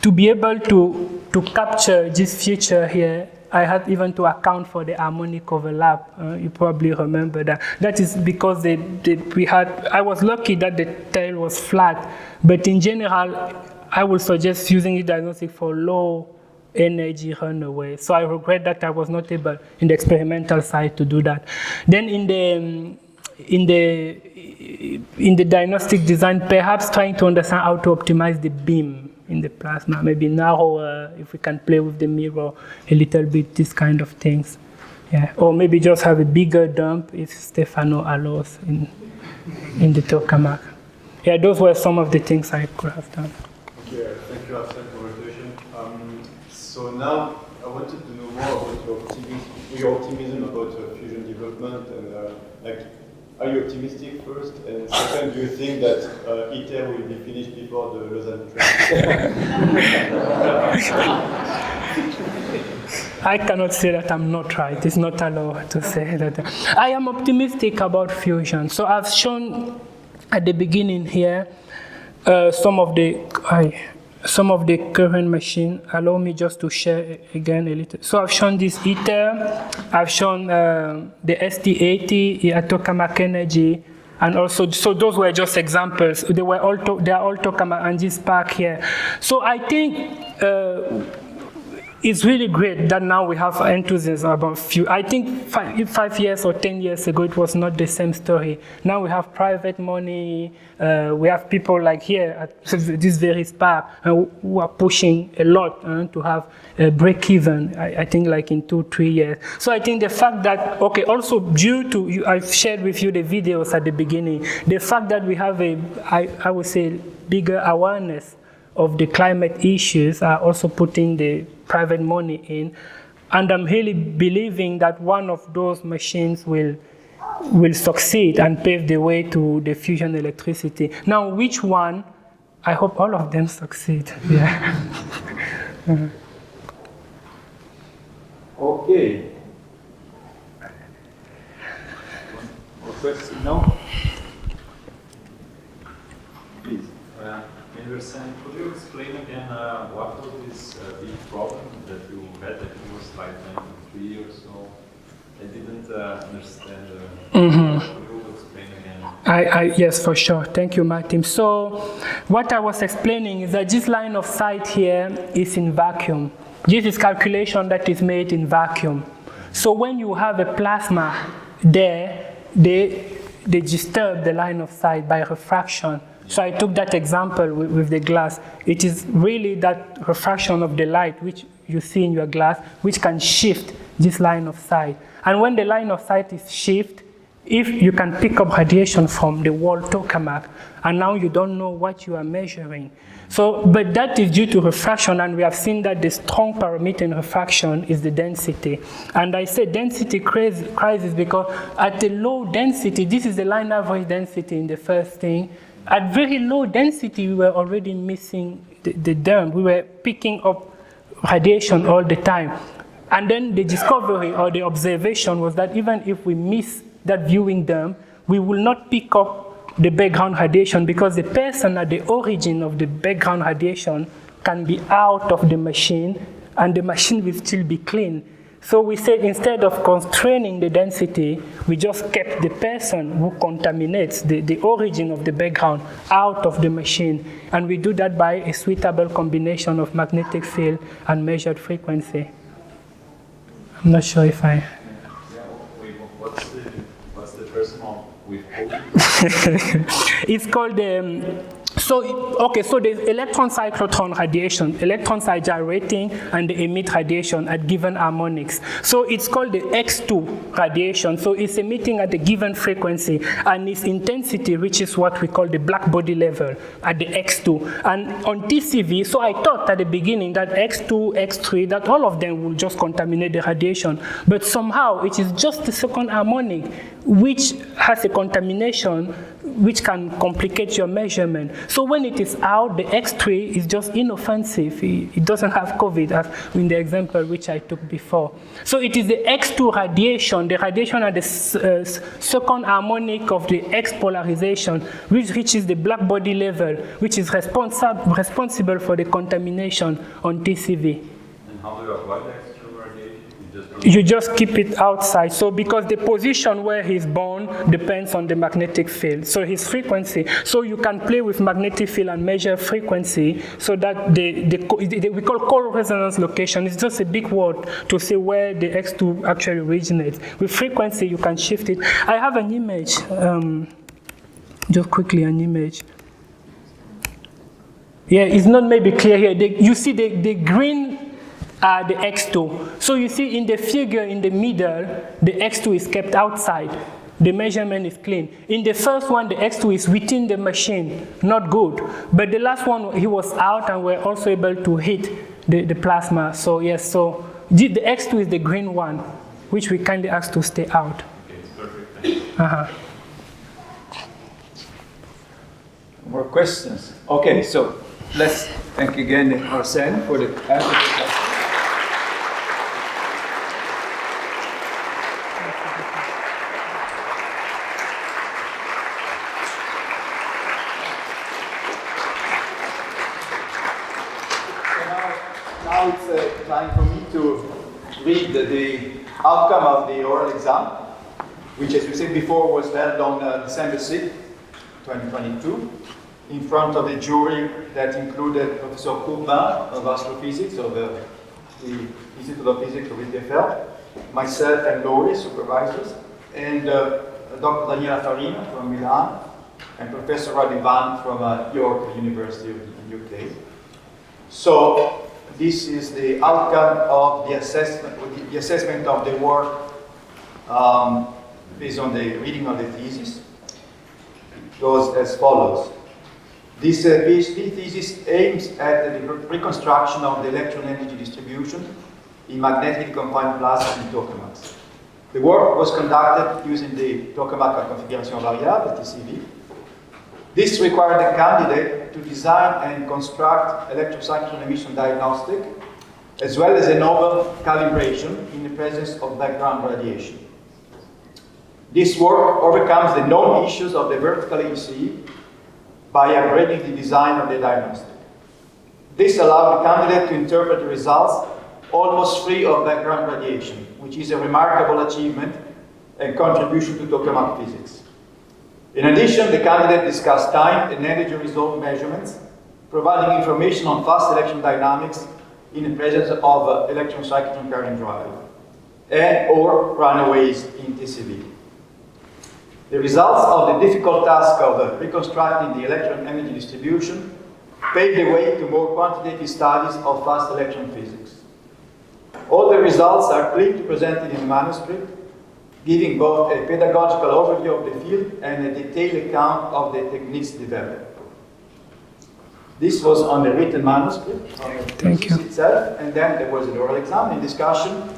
to be able to capture this feature here, I had even to account for the harmonic overlap. You probably remember that. That is because I was lucky that the tail was flat, but in general, I would suggest using the diagnostic for low energy runaway. So I regret that I was not able in the experimental side to do that. Then in the diagnostic design, perhaps trying to understand how to optimize the beam in the plasma, maybe narrower, if we can play with the mirror a little bit, these kind of things. Yeah. Or maybe just have a bigger dump if Stefano allows in the tokamak. Yeah, those were some of the things I could have done. Okay, thank you, Arsene, for your presentation. So now I wanted to know more about your optimism about fusion development and are you optimistic first? And second, do you think that ITER will be finished before the Lausanne Treaty? I cannot say that I'm not right. It's not allowed to say that. I am optimistic about fusion. So I've shown at the beginning here, some of the current machine. Allow me just to share again a little. So I've shown this ITER, I've shown the ST80 at tokamak energy, and also, so those were just examples. They are all tokamak and this park here. So I think it's really great that now we have enthusiasm about fuel. I think 5 years or 10 years ago, it was not the same story. Now we have private money. We have people like here at this very spark who are pushing a lot to have a break even, I think like in 2-3 years. So I think the fact that, okay, also due to, I've shared with you the videos at the beginning, the fact that we have I would say, bigger awareness of the climate issues are also putting the private money in. And I'm really believing that one of those machines will succeed and pave the way to the fusion electricity. Now, which one? I hope all of them succeed. Yeah. Okay. More question? No? Please. Arsene, could you explain again what was this big problem that you had? I think it was like 93 years old. I didn't understand. Could you explain again? Yes, for sure. Thank you, Martin. So what I was explaining is that this line of sight here is in vacuum. This is calculation that is made in vacuum. So when you have a plasma there, they disturb the line of sight by refraction. So I took that example with the glass. It is really that refraction of the light which you see in your glass, which can shift this line of sight. And when the line of sight is shifted, if you can pick up radiation from the wall tokamak, and now you don't know what you are measuring. So, but that is due to refraction, and we have seen that the strong parameter in refraction is the density. And I say density crisis because at the low density, this is the line average density in the first thing. At very low density, we were already missing the dome. We were picking up radiation all the time. And then the discovery or the observation was that even if we miss that viewing dome, we will not pick up the background radiation because the person at the origin of the background radiation can be out of the machine and the machine will still be clean. So we said instead of constraining the density, we just kept the person who contaminates the origin of the background out of the machine. And we do that by a suitable combination of magnetic field and measured frequency. I'm not sure if I... What's the person with It's called so the electron cyclotron radiation. Electrons are gyrating and they emit radiation at given harmonics. So it's called the X2 radiation. So it's emitting at a given frequency and its intensity reaches what we call the black body level at the X2. And on TCV, so I thought at the beginning that X2, X3, that all of them will just contaminate the radiation. But somehow it is just the second harmonic which has a contamination which can complicate your measurement. So when it is out, the X3 is just inoffensive. It doesn't have COVID, as in the example which I took before. So it is the X2 radiation, the radiation at the second harmonic of the X polarization, which reaches the black body level, which is responsible for the contamination on TCV. And how do you avoid the X2 radiation? You just keep it outside. So because the position where he's born depends on the magnetic field. So his frequency. So you can play with magnetic field and measure frequency so that we call cold resonance location. It's just a big word to say where the X2 actually originates. With frequency, you can shift it. I have an image. Just quickly, an image. Yeah, it's not maybe clear here. You see the green the X2. So you see in the figure in the middle, the X2 is kept outside. The measurement is clean. In the first one, the X2 is within the machine, not good. But the last one, he was out and we're also able to hit the plasma. So yes, so the X2 is the green one, which we kindly ask to stay out. Okay, it's perfect. Thank you. More questions? Okay, so let's thank again Arsene for the answer. read the outcome of the oral exam, which, as we said before, was held on December 6, 2022, in front of a jury that included Professor Courbin of astrophysics of the Institute of Physics of EPFL, myself and Laurie, supervisors, and Dr. Daniela Farina from Milan, and Professor Radivan from York University of the UK. So this is the outcome of the assessment of the work based on the reading of the thesis. It goes as follows. This PhD thesis aims at the reconstruction of the electron energy distribution in magnetically confined plasmas and tokamaks. The work was conducted using the tokamak configuration variable, TCV. This required the candidate to design and construct electrocyclotron emission diagnostic, as well as a novel calibration in the presence of background radiation. This work overcomes the known issues of the vertical ECE by upgrading the design of the diagnostic. This allowed the candidate to interpret the results almost free of background radiation, which is a remarkable achievement and contribution to tokamak physics. In addition, the candidate discussed time and energy result measurements, providing information on fast electron dynamics in the presence of electron cyclotron current drive and or runaways in TCV. The results of the difficult task of reconstructing the electron energy distribution paved the way to more quantitative studies of fast electron physics. All the results are clearly presented in the manuscript, giving both a pedagogical overview of the field and a detailed account of the techniques developed. This was on the written manuscript, on the thesis itself, and then there was an oral exam and discussion,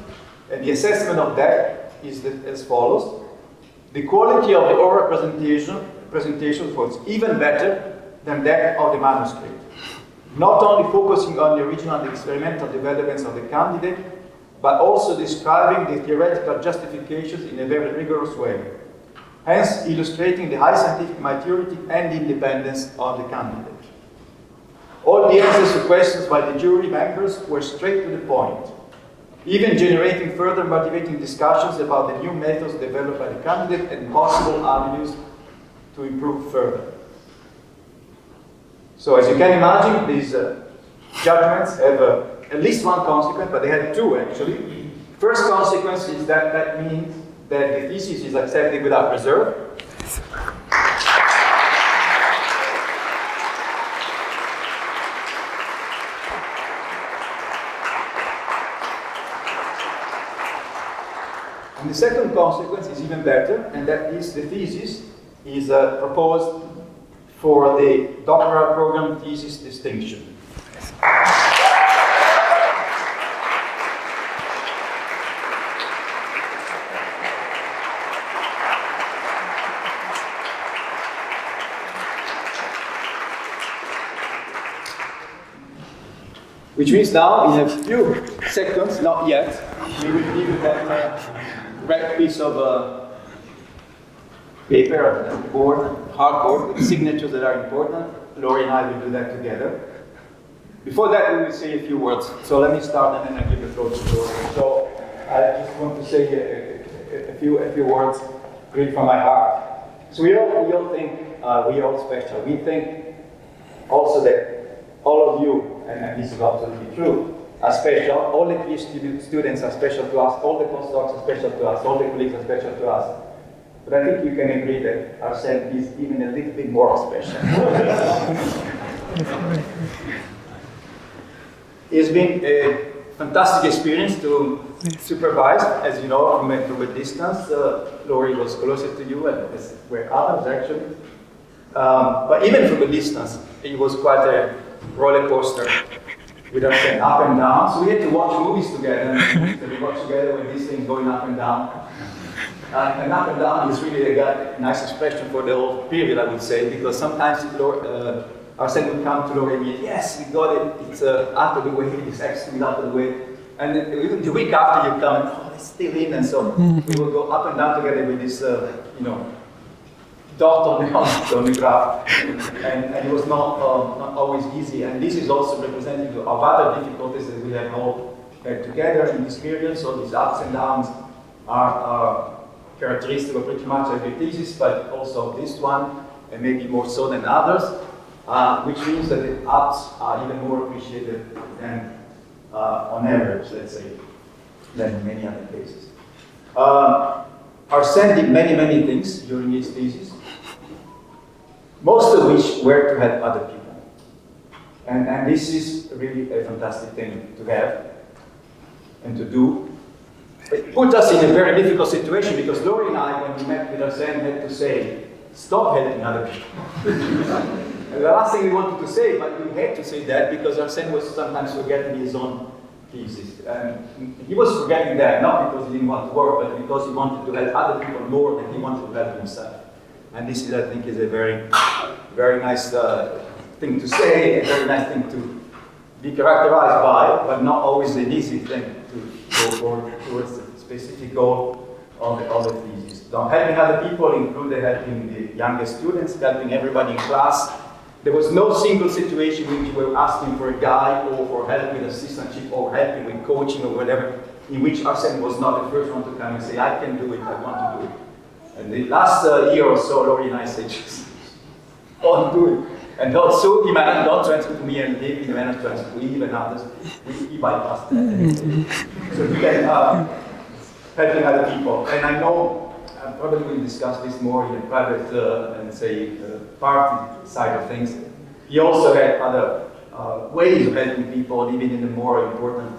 and the assessment of that is as follows. The quality of the oral presentation was even better than that of the manuscript, not only focusing on the original and experimental developments of the candidate, but also describing the theoretical justifications in a very rigorous way, hence illustrating the high scientific maturity and independence of the candidate. All the answers to questions by the jury members were straight to the point, even generating further motivating discussions about the new methods developed by the candidate and possible avenues to improve further. So as you can imagine, these judgments have at least one consequence, but they had two actually. First consequence is that means that the thesis is accepted without reserve. And the second consequence is even better, and that is the thesis is proposed for the doctoral program thesis distinction. Which means now, in a few seconds, not yet, we will give you that red piece of paper, board, hardboard, with signatures that are important. Laurie and I will do that together. Before that, we will say a few words. So let me start, and then I give the floor to Laurie. So I just want to say a few words, really from my heart. So we all think we are all special. We think also that all of you, and this is absolutely true, are special. All the PhD students are special to us. All the postdocs are special to us. All the colleagues are special to us. But I think you can agree that Arsene is even a little bit more special. It's been a fantastic experience to supervise, as you know, from a distance. Laurie was closer to you, and as were others actually. But even from a distance, it was quite a roller coaster with Arsene, up and down. So we had to watch movies together. So we watched together with these things going up and down. And up and down is really a nice expression for the whole period, I would say, because sometimes Arsene would come to Laurie and say, yes, we got it, it's out of the way, this X is out of the way. And then the week after you come, oh, it's still in, and so we will go up and down together with this, dot on the graph. And it was not always easy. And this is also representative of other difficulties that we have all together in this period, so these ups and downs are characteristic of pretty much every thesis, but also this one, and maybe more so than others, which means that the ups are even more appreciated than on average, let's say, than in many other cases. Arsene did many things during his thesis, most of which were to help other people. And this is really a fantastic thing to have and to do. It put us in a very difficult situation because Laurie and I, when we met with Arsene, had to say, stop helping other people. And the last thing we wanted to say, but we had to say that because Arsene was sometimes forgetting his own thesis. And he was forgetting that, not because he didn't want to work, but because he wanted to help other people more than he wanted to help himself. And this is, I think, is a very, very nice thing to say, a very nice thing to be characterized by, but not always an easy thing to go towards the specific goal of the thesis. So helping other people included helping the youngest students, helping everybody in class. There was no single situation in which we were asking for a guide or for help with assistantship or helping with coaching or whatever, in which Arsene was not the first one to come and say, I can do it, I want to do it. And the last year or so, Laurie and I said, just don't do it. And also, he might not transfer to me and David, he might not transfer to Eve and others. He bypassed that. So he can helping other people. And I know, I probably will discuss this more in the private and say party side of things. He also had other ways of helping people, even in the more important,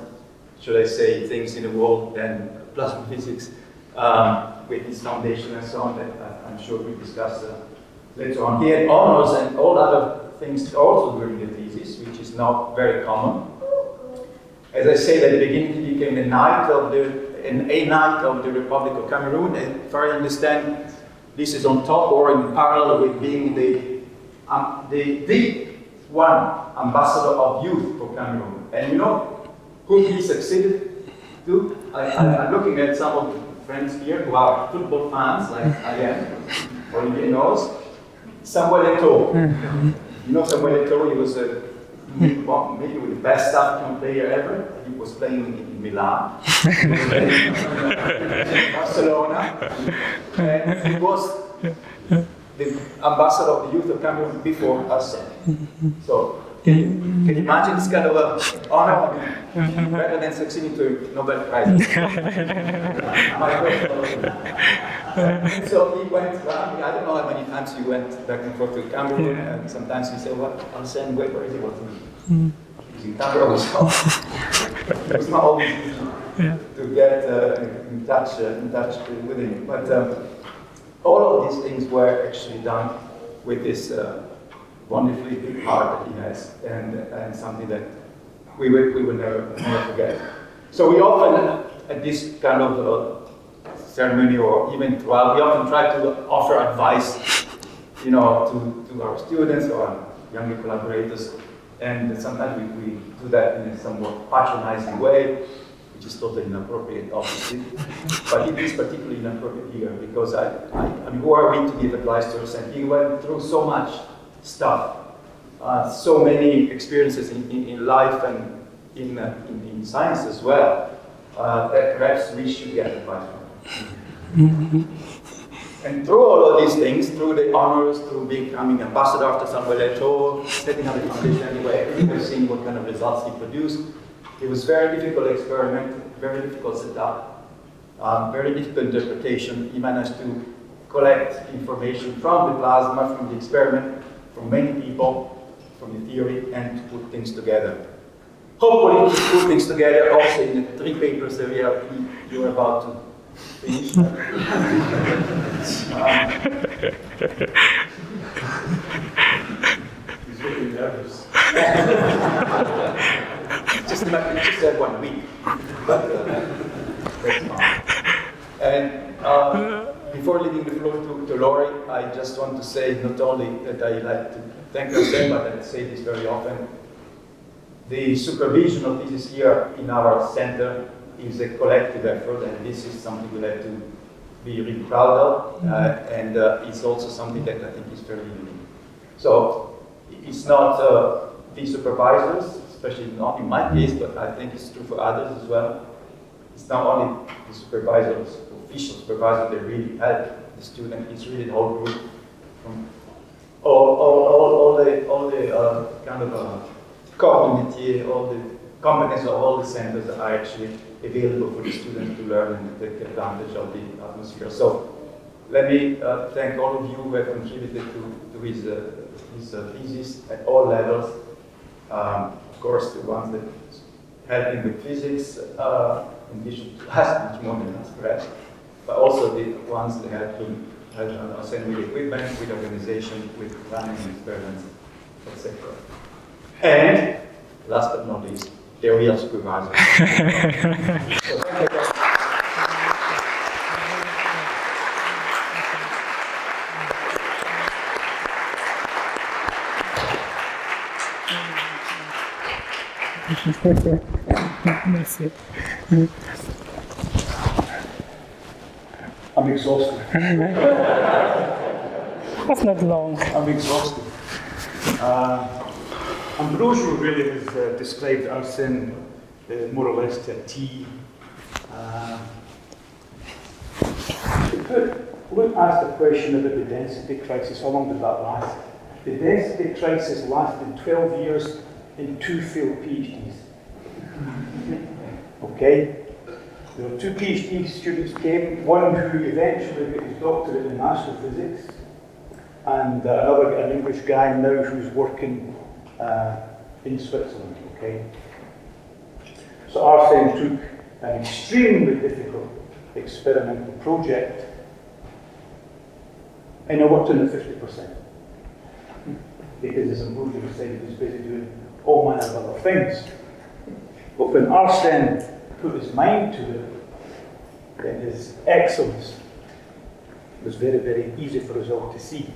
should I say, things in the world than plasma physics, with his foundation and so on, that I'm sure we'll discuss later on. He had honors and all other things also during the thesis, which is not very common. As I said at the beginning, he became a knight of the Republic of Cameroon, and if I understand, this is on top or in parallel with being the one ambassador of youth for Cameroon. And you know whom he succeeded to? I'm looking at some of the friends here who are football fans, like I am, Olivier knows. Samuel Eto'o. You know Samuel Eto'o, he was maybe the best African player ever. He was playing in Milan, Barcelona, and he was the ambassador of the youth of Cameroon before Arsene. So can you imagine this kind of a honor better than succeeding to a Nobel Prize? So he went around, I don't know how many times he went back and forth to Cameroon, and sometimes he said, well, Arsene, where is he? He's in Cameroon, so it was not always easy to get in touch with him. But all of these things were actually done with this wonderfully big heart that he has, and something that we will never forget. So we often, at this kind of ceremony or even throughout, we often try to offer advice, you know, to our students or our younger collaborators, and sometimes we do that in a somewhat patronizing way, which is totally inappropriate, obviously. But it is particularly inappropriate here because I mean, who are we to give advice to Arsene? He went through so much stuff, so many experiences in life and in science as well, that perhaps we should get advice from. And through all of these things, through the honors, through becoming ambassador after Samuel Eto'o, setting up the foundation anyway, we've seen what kind of results he produced. It was very difficult experiment, very difficult setup, very difficult interpretation. He managed to collect information from the plasma, from the experiment, from many people, from the theory, and to put things together. Hopefully, to put things together also in the 3 papers that you're about to finish. He's really nervous. just had 1 week. But, and before leaving the floor to Laurie, I just want to say not only that I like to thank Arsene, but I say this very often. The supervision of thesis here in our center is a collective effort, and this is something we have to be really proud of, and it's also something that I think is very unique. So it's not the supervisors, especially not in my case, but I think it's true for others as well. It's not only the supervisors, official supervisors, that really help the student. It's really the whole group, from all the kind of community, all the competence of all the centers that are actually available for the students to learn and take advantage of the atmosphere. So let me thank all of you who have contributed to his thesis at all levels. Of course, the ones that helping with physics, in addition to us, much more than us, perhaps, but also the ones that help him send with equipment, with organization, with running experiments, etc. And last but not least, the real supervisor. So thank you. Merci. I'm exhausted. That's not long. I'm exhausted. Ambrosio really has described Arsene more or less to a T. Luke asked a question about the density crisis. How long did that last? The density crisis lasted 12 years and 2 failed PhDs. Okay? There were 2 PhD students came, one who eventually got his doctorate in astrophysics, and an English guy now who's working in Switzerland, okay? So Arsene took an extremely difficult experimental project, and I worked on it 50%. Because as Ambrosio said, he was busy doing all manner of other things. But when Arsene put his mind to it, then his excellence was very, very easy for us all to see.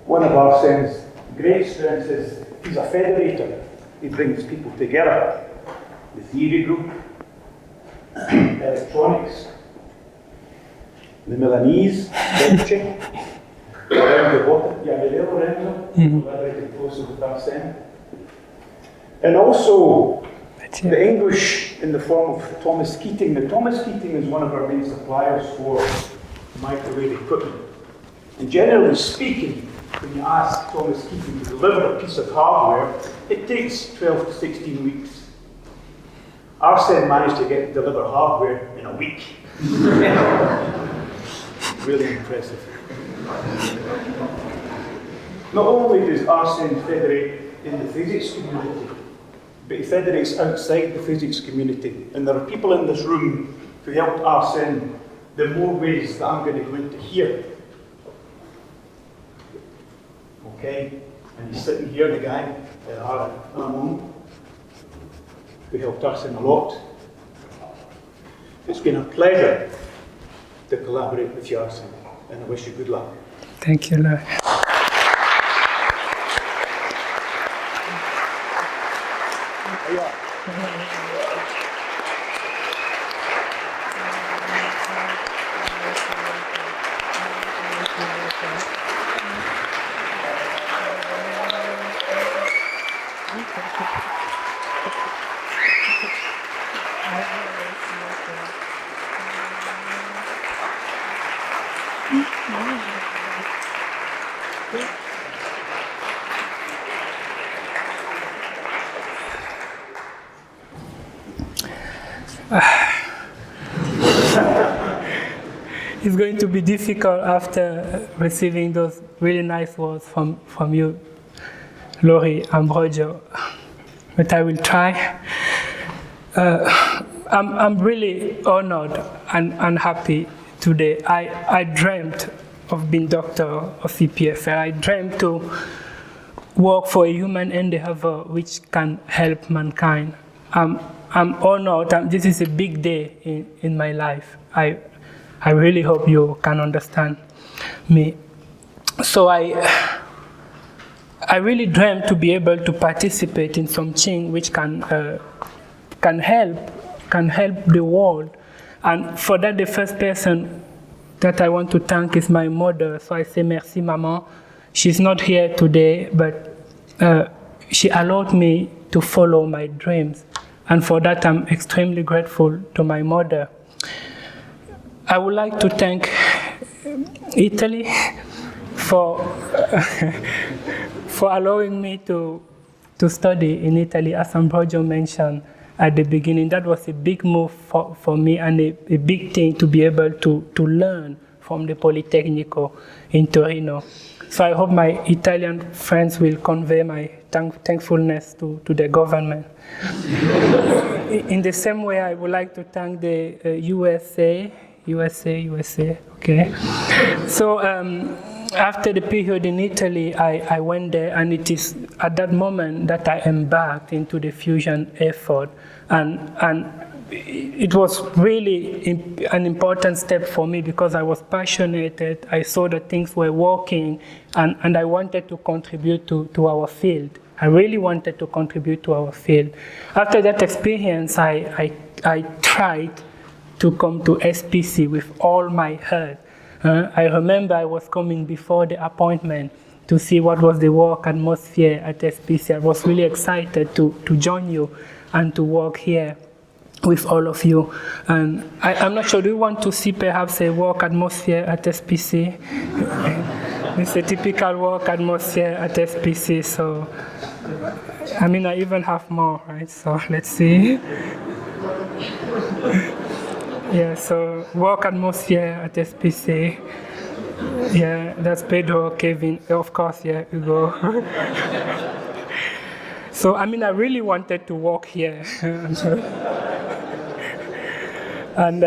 One of Arsene's great strengths is he's a federator. He brings people together. The theory group, electronics, the Milanese, Dolce, around the water, Galileo Lorenzo, collaborated closely with Arsene. And also the English in the form of Thomas Keating. Now, Thomas Keating is one of our main suppliers for microwave equipment. And generally speaking, when you ask Thomas Keating to deliver a piece of hardware, it takes 12 to 16 weeks. Arsene managed to deliver hardware in a week. Really impressive. Not only does Arsene federate in the physics community, but he federates outside the physics community. And there are people in this room who helped Arsene in more ways that I'm going to go into here. Okay? And he's sitting here, the guy, Ramon, who helped Arsene a lot. It's been a pleasure to collaborate with you, Arsene, and I wish you good luck. Thank you, Lord. It's going to be difficult after receiving those really nice words from you, Lori, Ambrogio, but I will try. I'm really honored and happy today. I dreamt of being doctor of EPFL. I dreamt to work for a human endeavor which can help mankind. I'm honored. This is a big day in my life. I really hope you can understand me. So I really dreamt to be able to participate in something which can help the world. And for that, the first person that I want to thank is my mother. So I say merci, maman. She's not here today, but she allowed me to follow my dreams. And for that, I'm extremely grateful to my mother. I would like to thank Italy for, for allowing me to study in Italy, as Ambrogio mentioned at the beginning. That was a big move for me and a big thing to be able to learn from the Politecnico in Torino. So I hope my Italian friends will convey my thankfulness to the government. In the same way, I would like to thank the USA, okay. So after the period in Italy, I went there, and it is at that moment that I embarked into the fusion effort. And it was really an important step for me because I was passionate. I saw that things were working, and I wanted to contribute to our field. I really wanted to contribute to our field. After that experience, I tried to come to SPC with all my heart. I remember I was coming before the appointment to see what was the work atmosphere at SPC. I was really excited to join you and to work here with all of you. And I'm not sure, do you want to see perhaps a work atmosphere at SPC? It's a typical work atmosphere at SPC, so I mean, I even have more, right? So let's see. Yeah, so work atmosphere at SPC. Yeah, that's Pedro, Kevin, of course, yeah, Hugo. So, I mean, I really wanted to work here. And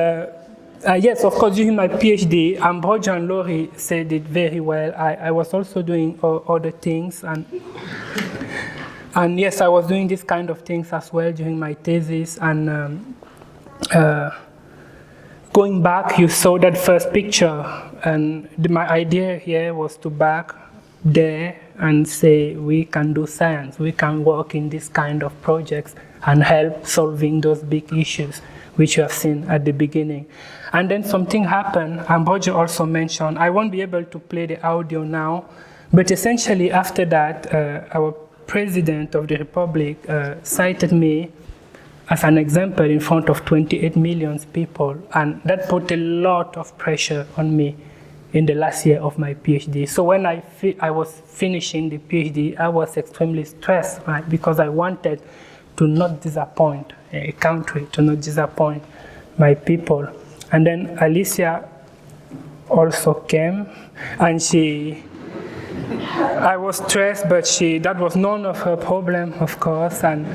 yes, of course, during my PhD, Ambrogio and Laurie said it very well. I was also doing other things. And yes, I was doing this kind of things as well during my thesis. And going back, you saw that first picture. And my idea here was to back there and say, we can do science. We can work in this kind of projects and help solving those big issues, which you have seen at the beginning. And then something happened. Ambrogio also mentioned, I won't be able to play the audio now, but essentially after that, our President of the Republic cited me as an example in front of 28 million people, and that put a lot of pressure on me in the last year of my PhD. So when I was finishing the PhD, I was extremely stressed, right, because I wanted to not disappoint a country, to not disappoint my people. And then Alicia also came, and I was stressed, but that was none of her problem, of course, and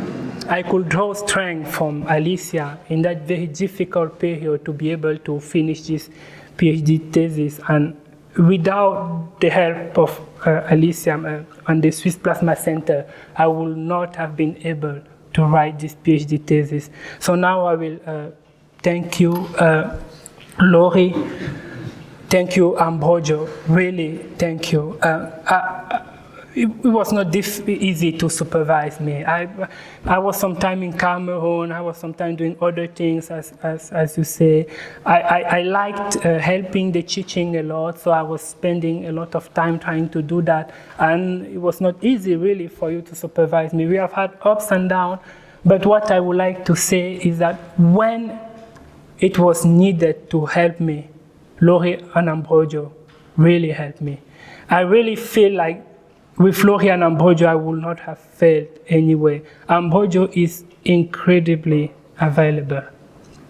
I could draw strength from Alicia in that very difficult period to be able to finish this PhD thesis. And without the help of Alicia and the Swiss Plasma Center, I would not have been able to write this PhD thesis. So now I will thank you, Laurie. Thank you, Ambrogio. Really, thank you. It was not easy to supervise me. I was sometimes in Cameroon. I was sometimes doing other things, as you say. I liked helping the teaching a lot, so I was spending a lot of time trying to do that. And it was not easy, really, for you to supervise me. We have had ups and downs, but what I would like to say is that when it was needed to help me, Laurie and Ambrogio really helped me. I really feel like with Laurie and Ambrogio, I would not have failed anyway. Ambrogio is incredibly available.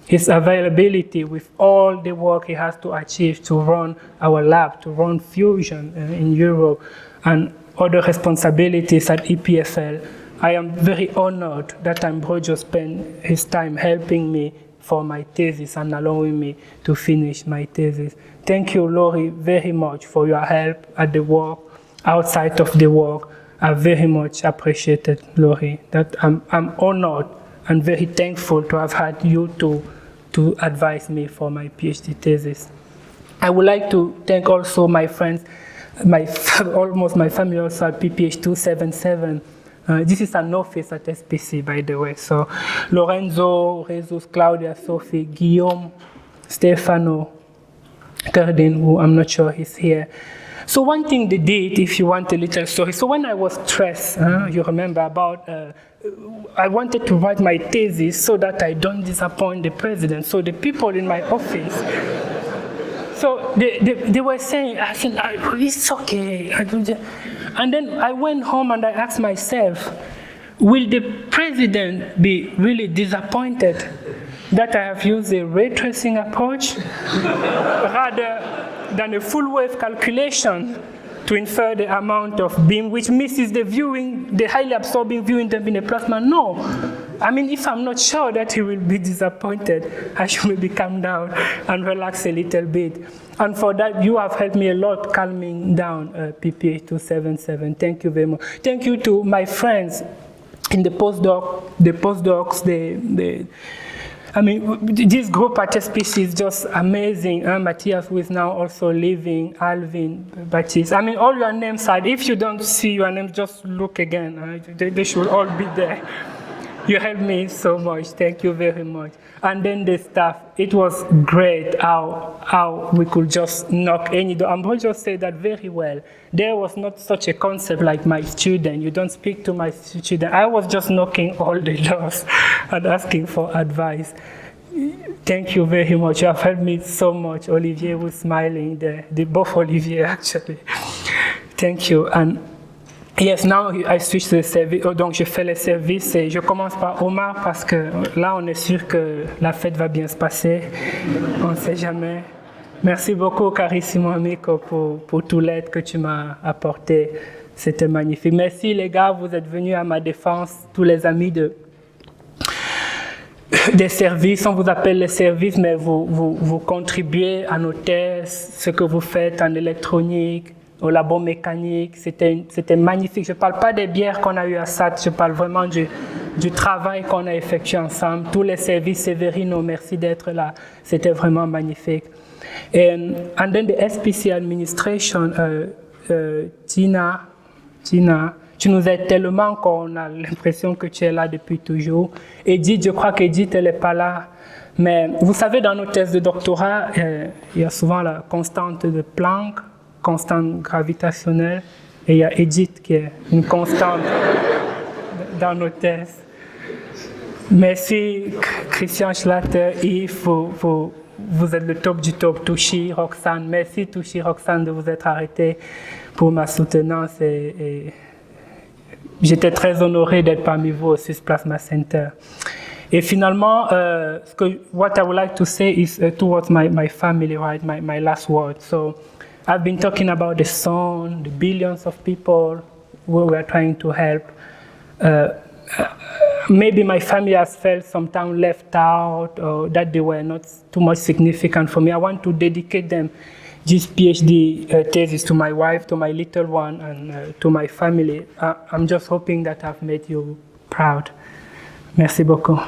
His availability with all the work he has to achieve to run our lab, to run fusion in Europe, and other responsibilities at EPFL. I am very honored that Ambrogio spent his time helping me for my thesis and allowing me to finish my thesis. Thank you, Laurie, very much for your help at the work, outside of the work. I very much appreciated, Laurie. That I'm honored and very thankful to have had you to advise me for my PhD thesis. I would like to thank also my friends, almost my family also at PPH 277. This is an office at SPC, by the way. So Lorenzo, Jesus, Claudia, Sophie, Guillaume, Stefano, Kerdin, who I'm not sure he's here. So one thing they did, if you want a little story, so when I was stressed, you remember about, I wanted to write my thesis so that I don't disappoint the president. So the people in my office, so they were saying, I said, it's okay. And then I went home and I asked myself, will the president be really disappointed that I have used a ray tracing approach rather than a full wave calculation to infer the amount of beam which misses the viewing, the highly absorbing viewing them in a plasma? No. I mean, if I'm not sure that he will be disappointed, I should maybe calm down and relax a little bit. And for that, you have helped me a lot calming down PPA 277. Thank you very much. Thank you to my friends in the postdocs, I mean, this group at SPC is just amazing. Matthias, who is now also leaving, Alvin, Baptiste. I mean, all your names are, if you don't see your names, just look again. They should all be there. You helped me so much. Thank you very much. And then the staff, it was great how we could just knock any door. Ambo just said that very well. There was not such a concept like my student. You don't speak to my student. I was just knocking all the doors and asking for advice. Thank you very much. You have helped me so much. Olivier was smiling there. Both Olivier, actually. Thank you. And yes, now I switch to le service. Donc je fais le service et je commence par Omar parce que là on est sûr que la fête va bien se passer. On ne sait jamais. Merci beaucoup Carissimo Amico pour toute l'aide que tu m'as apportée. C'était magnifique. Merci les gars, vous êtes venus à ma défense, tous les amis des services. On vous appelle les services, mais vous contribuez à nos thèses, ce que vous faites en électronique, au labo mécanique, c'était magnifique. Je ne parle pas des bières qu'on a eues à SAT, je parle vraiment du travail qu'on a effectué ensemble. Tous les services, Severino, merci d'être là. C'était vraiment magnifique. And then the SPC administration, Tina, tu nous aides tellement qu'on a l'impression que tu es là depuis toujours. Edith, je crois qu'Edith, elle n'est pas là. Mais vous savez, dans nos thèses de doctorat, il y a souvent la constante de Planck, constante gravitationnelle, et il y a Edith qui est une constante dans nos thèses. Merci Christian Schlatter, Yves, vous êtes le top du top. Touchi, Roxane, merci Touchi, Roxane, de vous être arrêté pour ma soutenance et j'étais très honoré d'être parmi vous au Swiss Plasma Center. Et finalement, what I would like to say is towards my family, right? My last word. So I've been talking about the sun, the billions of people who we are trying to help. Maybe my family has felt sometimes left out or that they were not too much significant for me. I want to dedicate them this PhD thesis to my wife, to my little one, and to my family. I'm just hoping that I've made you proud. Merci beaucoup.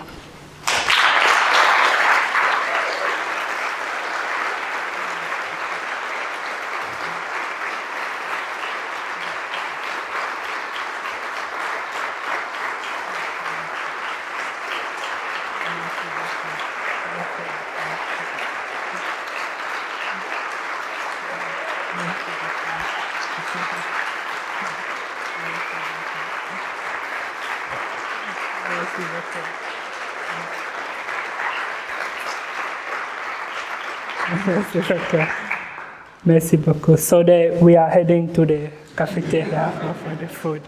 Merci beaucoup. So we are heading to the cafeteria for the food.